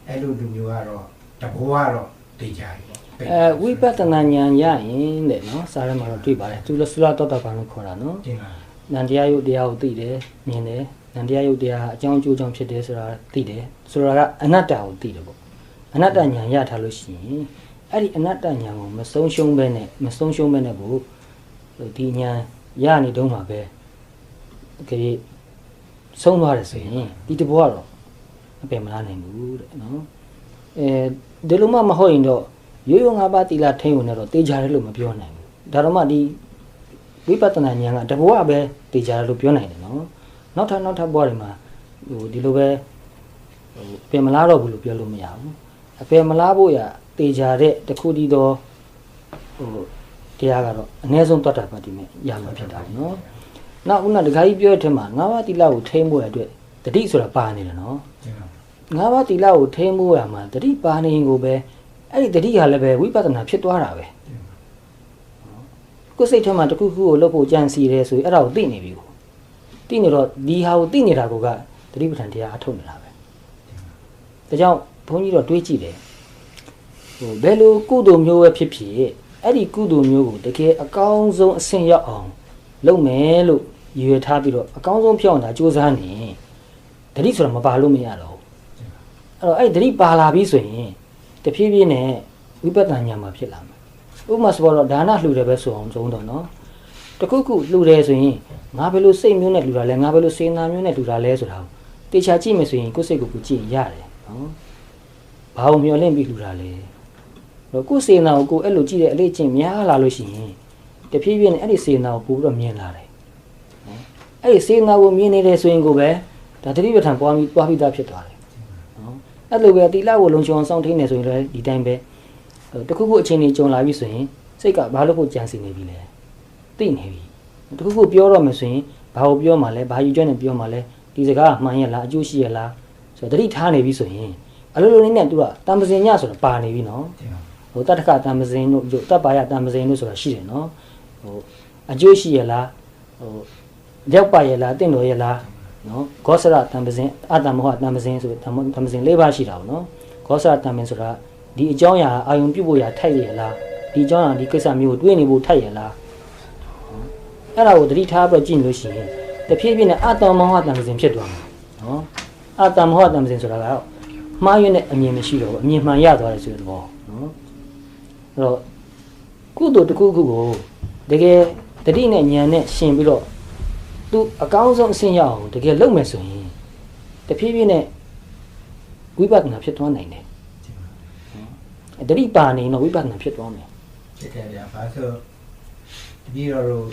Elu Dumuaro, Tabuaro, Tijai. Vipassana Nyan Yain, no, Saramara Triba, to the Sulato Corano, Nandiayo Diao Tide, Nine, Nandiayo Dia, John Ju Jump Chedes or Tide, Sura Anata Tidabo. Another Nyan Yatalushi, Adi Anata Nyan, Masonshon Bene, Masonshon Benebu, Tina Yani Doma Be. Okay, so what is it? Eat the water. အပင်မလားနိုင်ဘူးတဲ့နော်ဒီလိုမှမဟုတ်ရင်တော့ရိုးရိုး၅ပါးသီလထိန်းဝင်တော့တေချာတယ်လို့မပြောနိုင်ဘူးဒါတော့မှဒီဝိပဿနာဉာဏ်ကတဘဝပဲတေချာတယ်လို့ပြောနိုင်တယ်နော်နောက်ထပ်ဘဝတွေမှာဒီလိုပဲအပင်မလားတော့ဘူးလို့ပြောလို့မရဘူးအပင်မလားဖို့ရတေချာတဲ့တခုတည်းတော့တရားကတော့အနည်းဆုံးတွတ်တာပါဒီမဲ့ရမှာဖြစ်တာနော်နောက်ဦးနာတခါကြီးပြောတဲ့ထက်မှာ၅ပါးသီလကိုထိန်းဖို့ရအတွက်တတိဆိုတာပါနေတယ်နော်၅ပါးသီလကိုထိန်းဖို့ရမှာတတိပါနေရင်ကိုပဲအဲ့ဒီတတိဟာလည်းပဲဝိပဿနာဖြစ်သွားတာပဲကိုယ်စိတ်ထဲမှာတခုခုကိုလုပ်ဖို့ကြံစီတယ်ဆိုရင်အဲ့ဒါကိုသိနေပြီကိုသိနေတော့ဒီဟာကိုသိနေတာကတတိပဋ္ဌာန်တရားအထုတ်နေတာပဲဒါကြောင့်ဘုန်းကြီးတော့တွေးကြည့်တယ်ဘယ်လိုကုသိုလ်မျိုးပဲဖြစ်ဖြစ်အဲ့ဒီကုသိုလ်မျိုးကိုတကယ်အကောင်းဆုံးအဆင့်ရောက်အောင်လုပ်မယ်လို့ရည်ရွယ်ထားပြီးတော့အကောင်းဆုံးဖြစ်အောင်ဒါစူးစမ်းနေတတိဆိုတာမပါလို့မရတော့အဲ့တော့အဲ့တတိပါလာပြီဆိုရင်တဖြည်းဖြည်းနဲ့ဝိပဿနာဉာဏ်မှာဖြစ်လာမယ်ဥပမာဆိုတော့ဒါနလှူတယ်ပဲဆိုအောင်သုံးတော့နော်တခုခုလှူတယ်ဆိုရင်ငါဘယ်လိုစိတ်မျိုးနဲ့လှူတာလဲငါဘယ်လိုစေနာမျိုးနဲ့လှူတာလဲဆိုတာတေချာကြည့်မယ်ဆိုရင်ကိုယ်စိတ်ကိုကြည့်ရတယ်နော်ဘာလို့မျောလင့်ပြီးလှူတာလဲတော့ကိုယ်စေနာကိုအဲ့လိုကြည့်တဲ့အလေးချင်းများလာလို့ရှိရင်တဖြည်းဖြည်းနဲ့အဲ့ဒီစေနာကိုပို့ပြီးတော့မြင်လာတယ်နော်အဲ့ဒီစေနာကိုမြင်နေတယ်ဆိုရင်ကိုပဲဒါတတိပဋ္ဌာန်ပွားပြီးသားဖြစ်သွားတယ်နော်အဲ့လိုပဲတိလကိုလုံခြုံအောင်စောင့်ထိန်နေဆိုရင်လည်းဒီတိုင်းပဲတခုခုအချိန်ကြီးကြုံလာပြီဆိုရင်စိတ်ကဘာလို့ဖို့ကြံစီနေပြီလဲသိနေပြီတခုခုပြောတော့မယ်ဆိုရင်ဘာကိုပြောမှလဲဘာယူကျွမ်းနေပြောမှလဲဒီစကားမှန်ရလားအကျိုးရှိရလားဆိုတော့တတိထားနေပြီဆိုရင်အလိုလိုလေးနဲ့သူကတံပစင်ညဆိုတော့ပါနေပြီနော်တတ္တကတံပစင်တို့တပ်ပါရတံပစင်တို့ဆိုတာရှိတယ်နော်အကျိုးရှိရလားရောက်ပါရလားတင့်တော်ရလားနော်ဂောစရတံပစင်အတ္တမောဟတံပစင်ဆိုတံပစင်၄ပါးရှိတာပေါ့နော်ဂောစရတံပစင်ဆိုတာဒီအကြောင်းအရာအာယုံပြုတ်ဖို့ရထိုက်ရလားဒီအကြောင်းအရာဒီကိစ္စမျိုးကိုတွေးနေဖို့ထိုက်ရလားအဲ့ဒါကိုသတိထားပြီးကြည့်လို့ရှိရင်တဖြည်းဖြည်းနဲ့အတ္တမောဟတံပစင်ဖြစ်သွားမှာနော်အတ္တမောဟတံပစင်ဆိုတာကတော့မှားယွင်းတဲ့အမြင်မရှိတော့ဘူးအမြင်မှန်ရသွားတယ်ဆိုတဲ့သဘောနော်အဲ့တော့ကုသိုလ်တစ်ခုခုကိုတကယ်တတိနဲ့ဉာဏ်နဲ့ရှင်ပြီးတော့သူအကောင်းဆုံးအဆင့်ရအောင်တကယ်လုပ်မယ်ဆိုရင်တဖြည်းဖြည်းနဲ့ဝိပဿနာဖြစ်သွားနိုင်တယ်တတိပါနေတော့ဝိပဿနာဖြစ်သွားမယ်ဖြစ်တယ်ဗျာဘာလို့တပည့်တော်တို့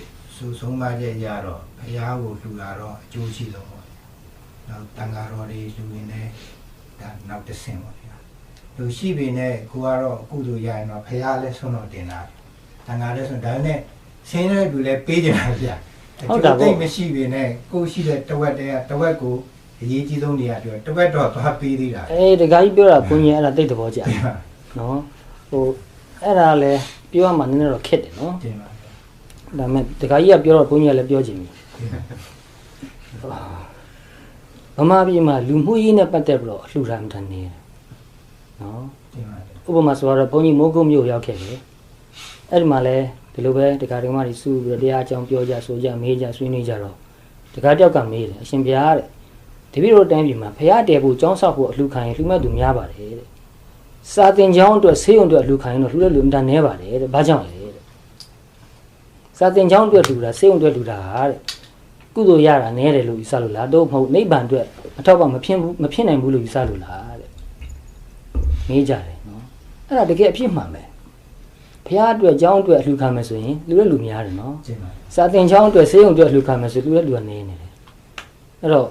ဆုံးမချက်ရတော့ဘုရားကိုလှူတာတော့အကျိုးရှိဆုံးပေါ့နောက်တန်ဃာတော်တွေလှူနေတယ်ဒါနောက်တစ်ဆင့်ပေါ့ဗျာလူရှိပေနဲ့ကိုကတော့ကုသိုလ်ရရင်တော့ဘုရားလည်းဆုံးတော့တင်တာတန်ဃာလည်းဆုံးဒါနဲ့ဆင်းရဲလူလည်းပေးကြတာဗျာဟုတ်တာပေါ့မရှိပေနဲ့ကိုရှိတဲ့တဝက်တည်းတဝက်ကိုအရေးကြီးဆုံးနေရာပြောတဝက်တော့သွားပေးသေးတာတခါကြီးပြောတာဘုန်းကြီးအဲ့ဒါသိတဲ့ဘောကြနော်အဲ့ဒါလည်းပြောရမှနည်းနည်းတော့ခက်တယ်နော်တင်ပါဒါမဲ့တခါကြီးကပြောတော့ဘုန်းကြီးကလည်းပြောချင်ပြီဗမာပြည်မှာလူမှုရေးနဲ့ပတ်သက်ပြီးတော့အလှူဒါန်းတန်းနေတယ်နော်ဥပမာဆိုတော့ဘုန်းကြီးမိုးကုတ်မြို့ရောက်ခဲ့တယ်အဲ့ဒီမှာလည်းဒီလိုပဲတခါတခါမှဒီစုပြီးတော့တရားအကြောင်းပြောကြဆိုကြမေးကြဆွေးနွေးကြတော့တခါတယောက်ကမေးတယ်အရှင်ဘုရားတဲ့တပည့်တော်တိုင်းပြည်မှာဘုရားတည်ဖို့ကျောင်းဆောက်ဖို့အလှူခံရင်လှူမဲ့သူများပါတယ်တဲ့စာသင်ကျောင်းအတွက်ဆေးရုံအတွက်အလှူခံရင်တော့လှူတဲ့လူအများနဲပါတယ်တဲ့ဘာကြောင့်လဲတဲ့စာသင်ကျောင်းအတွက်လှူတာဆေးရုံအတွက်လှူတာတဲ့ကုသိုလ်ရတာနဲတယ်လို့ယူဆလို့လားတော့မဟုတ်နိဗ္ဗာန်အတွက်အထောက်ပံ့မဖြစ်နိုင်ဘူးလို့ယူဆလို့လားတဲ့မေးကြတယ်နော်အဲ့ဒါတကယ်အဖြစ်မှန်ပဲဘုရားအတွက်ကျောင်းအတွက်အလှူခံမယ်ဆိုရင်လှူတဲ့လူများတယ်နော်စာသင်ကျောင်းအတွက်ဆေးရုံအတွက်အလှူခံမယ်ဆိုလှူတဲ့လူကနေနေတယ်အဲ့တော့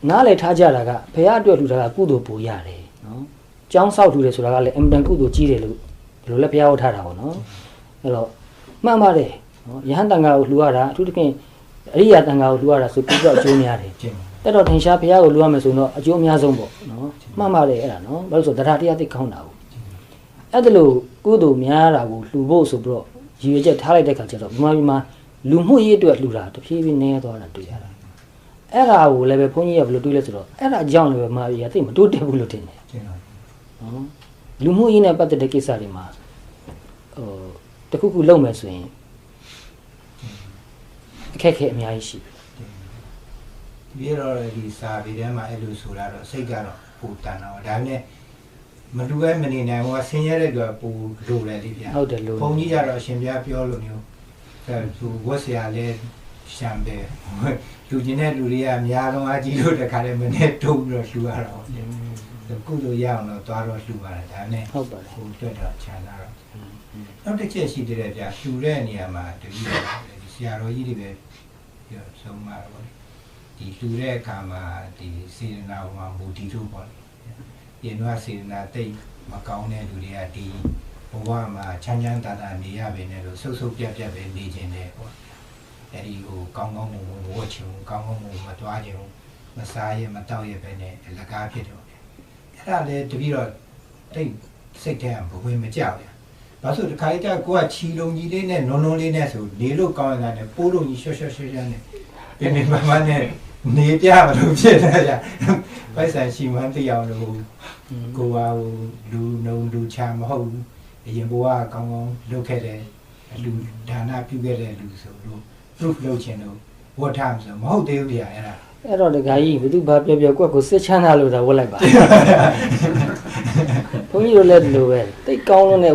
နားလည်ထားကြတာကဘုရားအတွက်လှူတာကကုသိုလ်ပူရတယ်နော်ကျောင်းဆောက်လှူတယ်ဆိုတာကလည်းအင်တန်ကုသိုလ်ကြီးတယ်လို့ဒီလိုလည်းဘုရားဟောထားတာပေါ့နော်အဲ့တော့မှန်ပါတယ်နော်ယဟန်တန်ဃာကိုလှူရတာအထူးသဖြင့်အရိယာတန်ဃာကိုလှူရတာဆိုပြီးတော့အကျိုးများတယ်အဲ့တော့ထင်ရှားဘုရားကိုလှူရမယ်ဆိုတော့အကျိုးအများဆုံးပေါ့နော်မှန်ပါတယ်အဲ့ဒါနော်ဘာလို့ဆိုတရားတရားသိကောင်းတာကိုအဲ့ဒါလို့ကုသိုလ်များတာကိုလှူဖို့ဆိုပြီးတော့ရည်ရွယ်ချက်ထားလိုက်တဲ့ခါကျတော့မြန်မာပြည်မှာလူမှုရေးအတွက်လှူတာတဖြည်းဖြည်းနည်းသွားတာတွေ့ရတာအဲ့ဒါကိုလည်းပဲဘုန်းကြီးကဘယ်လိုတွေးလဲဆိုတော့အဲ့ဒါကြောင့်လည်းပဲမာရီကသိမတိုးတက်ဘူးလို့ထင်တယ်နော်လူမှုရေးနဲ့ပတ်သက်တဲ့ကိစ္စတွေမှာတခုခုလုပ်မယ်ဆိုရင်အခက်အခဲအများကြီးရှိပြီးတော့ဒီစာပေထဲမှာအဲ့လိုဆိုတာတော့စိတ်ကတော့ပူတန်တော့ဒါနဲ့မတူပဲမနေနိုင်ဘူးဆင်းရဲတဲ့အတွက်ပူလိုတယ်လေဗျာဟုတ်တယ်လို့ဘုန်းကြီးကတော့အရှင်ဘုရားပြောလို့မျိုးသူဝတ်ဆရာလည်းရှ ရှမ်းပဲလူကျင်တဲ့လူတွေကများလုံးအကြီးလို့တခါတည်းမနဲ့တုံးပြီးတော့လှူရတာပေါ့ကုသိုလ်ရအောင်တော့သွားတော့လှူပါတယ်ဒါနဲ့ ဟုတ်ပါတယ် ဟိုတွေ့တော့ခြံလာတော့နောက်တစ်ချက်ရှိသေးတယ်ဗျာလှူတဲ့နေရာမှာတပည့်တော်ဒီဆရာတော်ကြီးတွေပဲပြောဆုံးမှာပေါ့ဒီလှူတဲ့အခါမှာဒီစေတနာမှာမူတည်လို့ပေါ့ဒီတော့စေတနာတိတ်မကောင်းတဲ့လူတွေကဒီဘဝမှာချမ်းချမ်းသာသာနေရပဲနဲ့လို့ဆုပ်ဆုပ်ပြတ်ပြတ်ပဲနေခြင်းတယ်ပေါ့အဲဒီဟိုကောင်းကောင်းမွန်မွန်ဝတ်ချင်ကောင်းကောင်းမွန်မတွားချင်မစားရမတောက်ရပဲနဲ့အလကားဖြစ်တော့အဲ့ဒါလေတပည့်တော့တိတ်စိတ်ထဲကဘဝင်မကြောက်ရဘာလို့တခါကြကိုကချီလုံးကြီးလေးနဲ့နုံနုံလေးနဲ့ဆိုနေလို့ကောင်းရတာနဲ့ပိုးလုံးကြီးရွှွှွှွှွှှနဲ့ပြင်းပြင်းမမနဲ့နေပြမလို့ဖြစ်နေကြပိုက်ဆံရှိမှန်းသိအောင်လို့ကိုကလူနုံလူချမဟုတ်ဘူးအရင်ဘဝကောင်းကောင်းလုပ်ခဲ့တယ်လူဒါနပြုခဲ့တဲ့လူဆိုလို့proof လုပ်ချင်လို့ဝတ်ထားဆိုမဟုတ်သေးဘူးဗျာအဲ့ဒါ အဲ့တော့တခါကြီးဘယ်သူဘာပြောပြောကိုယ့်ကိုစစ်ချမ်းသာလို့သာဝတ်လိုက်ပါဘုန်းကြီးတို့လည်းဒီလိုပဲတိတ်ကောင်းလို့နဲ့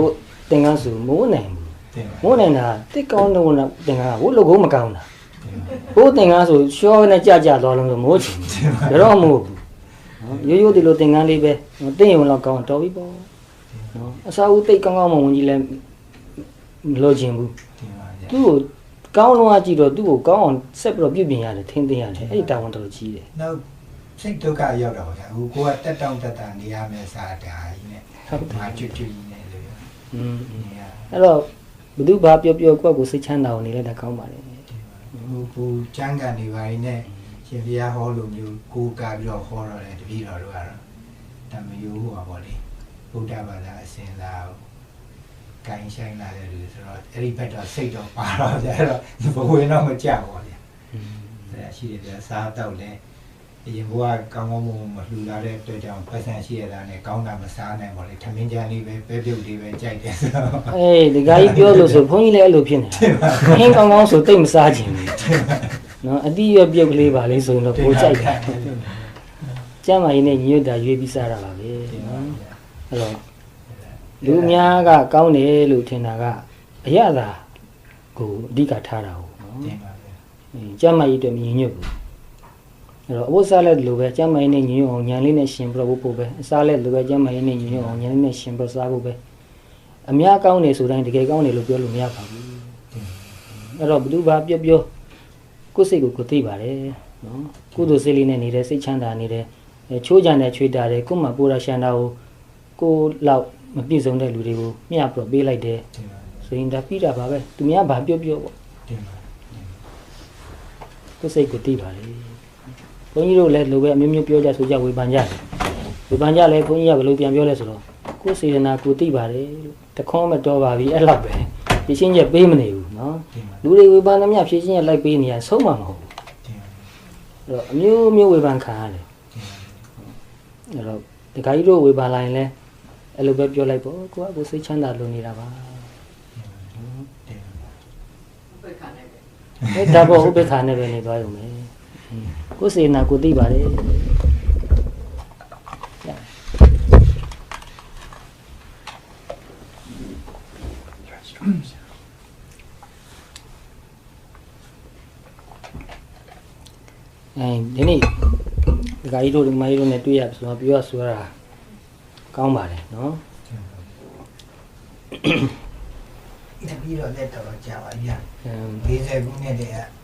သင်္ကန်းစုမိုးနိုင်ဘူးမိုးနိုင်တာတိတ်ကောင်းလို့သင်္ကန်းကဝတ်လို့ကိုမကောင်းတာဘိုးသင်္ကန်းဆိုရှောနဲ့ကြသွားလို့မိုးချင်တယ်တော့မဟုတ်ဘူးနော်ရိုးရိုးဒီလိုသင်္ကန်းလေးပဲတင်းရုံလောက်ကောင်းတော်ပြီပေါ့နော်အစာဦးတိတ်ကောင်းကောင်းမဝင်ကြီးလဲမလို့ချင်ဘူးသူ့ကိုကောင်းလုံးအကြည့်တော့သူ့ကိုကောင်းအောင်ဆက်ပြီးတော့ပြုပြင်ရတယ်ထင်းသိရတယ်အဲ့ဒီတာဝန်တော်ကြီးတယ် နောက်စိတ်ဒုက္ခရောက်တော့ဗျာဟိုကိုကတက်တောင့်တက်တာနေရမယ်စားတာကြီးနဲ့ဟုတ်ပါကျွတ်ကျွတ်ကြီးနဲ့လို့အဲ့တော့ဘယ်သူဘာပြောပြောကိုယ့်ကိုစိတ်ချမ်းသာအောင်နေလဲဒါကောင်းပါလေဟိုဘူကျန်းကန်နေပါရင်နဲ့ရှင်ဘုရားဟောလိုမျိုးကိုးကားပြီးတော့ဟောတော့တယ်တပည့်တော်တို့ကတော့တမယိုးဟောပါလေဘုရားဘာသာအစဉ်လာကိုင်းဆိုင်လာတဲ့လူဆိုတော့အဲ့ဒီဘက်တော့စိတ်တော့ပါတော့ကြအဲ့တော့ဘဝင်တော့မကြောက်ပါဗျာအဲ့ဒါရှိတယ်ဗျာစားတော့လဲအရင်ဘဝကောင်းကောင်းမလှူလာတဲ့အတွက်ကြောင့်ပတ်စံရှိရတာနဲ့ကောင်းတာမစားနိုင်ပါလေထမင်းကြမ်းလေးပဲပဲပြုတ်လေးပဲကြိုက်တယ်ဆိုတော့အေးဒီကကြီးပြောလို့ဆိုဘုန်းကြီးလည်းအဲ့လိုဖြစ်နေတာခင်းကောင်းကောင်းဆိုတိတ်မစားခြင်းဘူးနော်အတိရပြုတ်ကလေးပါလေးဆိုရင်တော့ပိုကြိုက်တယ်ကျမ်းမာရေးနဲ့ညွတ်တာရွေးပြီးစားရတာပဲနော်အဲ့တော့လူများကကောင်းတယ်လို့ထင်တာကအရသာကိုအဓိကထားတာဟုတ်နော်ကျမ်းမာရေးအတွက်မညွတ်ဘူးအဲ့တော့အဝတ်စားလည်းဒီလိုပဲကျမ်းမာရေးနဲ့ညွတ်အောင်ညာလေးနဲ့ရှင်ပြဖို့ပဲအစားလည်းဒီလိုပဲကျမ်းမာရေးနဲ့ညွတ်အောင်ညာလေးနဲ့ရှင်ပြစားဖို့ပဲအများကောင်းတယ်ဆိုတိုင်းတကယ်ကောင်းတယ်လို့ပြောလို့မရပါဘူးအဲ့တော့ဘယ်သူဘာပြောပြောကိုယ်စိတ်ကိုသိပါတယ်နော်ကုသိုလ်စိတ်လေးနဲ့နေတဲ့စိတ်ချမ်းသာနေတဲ့ချိုးကြံတဲ့ချွေးတာတဲ့ကိုယ်မှပိုးရရှမ်းတာကိုလောက်မပြည့်စုံတဲ့လူတွေကိုမျှပြီးပေးလိုက်တယ်ဆိုရင်ဒါပြီးတာပါပဲသူများဘာပြောပြောပေါ့ကိုယ်စိတ်ကိုသိပါလေဘုန်းကြီးတို့လည်းလိုပဲအမျိုးမျိုးပြောကြဆိုကြဝေဖန်ကြတယ်ဝေဖန်ကြလဲဘုန်းကြီးကဘယ်လိုပြန်ပြောလဲဆိုတော့ကိုယ်စေတနာကိုသိပါတယ်လို့တခွန်းမတော်ပါဘူးအဲ့လောက်ပဲဖြည့်ချင်းချက်ပေးမနေဘူးနော်လူတွေဝေဖန်သမျှဖြည့်ချင်းချက်လိုက်ပေးနေရဆုံးမှာမဟုတ်ဘူးအဲ့တော့အမျိုးမျိုးဝေဖန်ခံရတယ်အဲ့တော့ဒီခါကြီးတို့ဝေဖန်လာရင်လဲအဲ့လိုပဲပြောလိုက်ပေါ့ကိုကကိုစိတ်ချမ်းသာလို့နေတာပါအဲ့ဒါပေါ့ဥပေက္ခနဲ့ပဲနေသွားရုံပဲကိုစေနာကိုသိပါတယ်ဒီနေ့ဒီကကြီးတို့ဒီမကြီးတို့နဲ့တွေ့ရဆိုတော့ပြောရဆိုတာကောင်းပါတယ်နော်တပည့်တော်လက်တော်ကြာပါဗျာ40ခုနှစ်တည်းက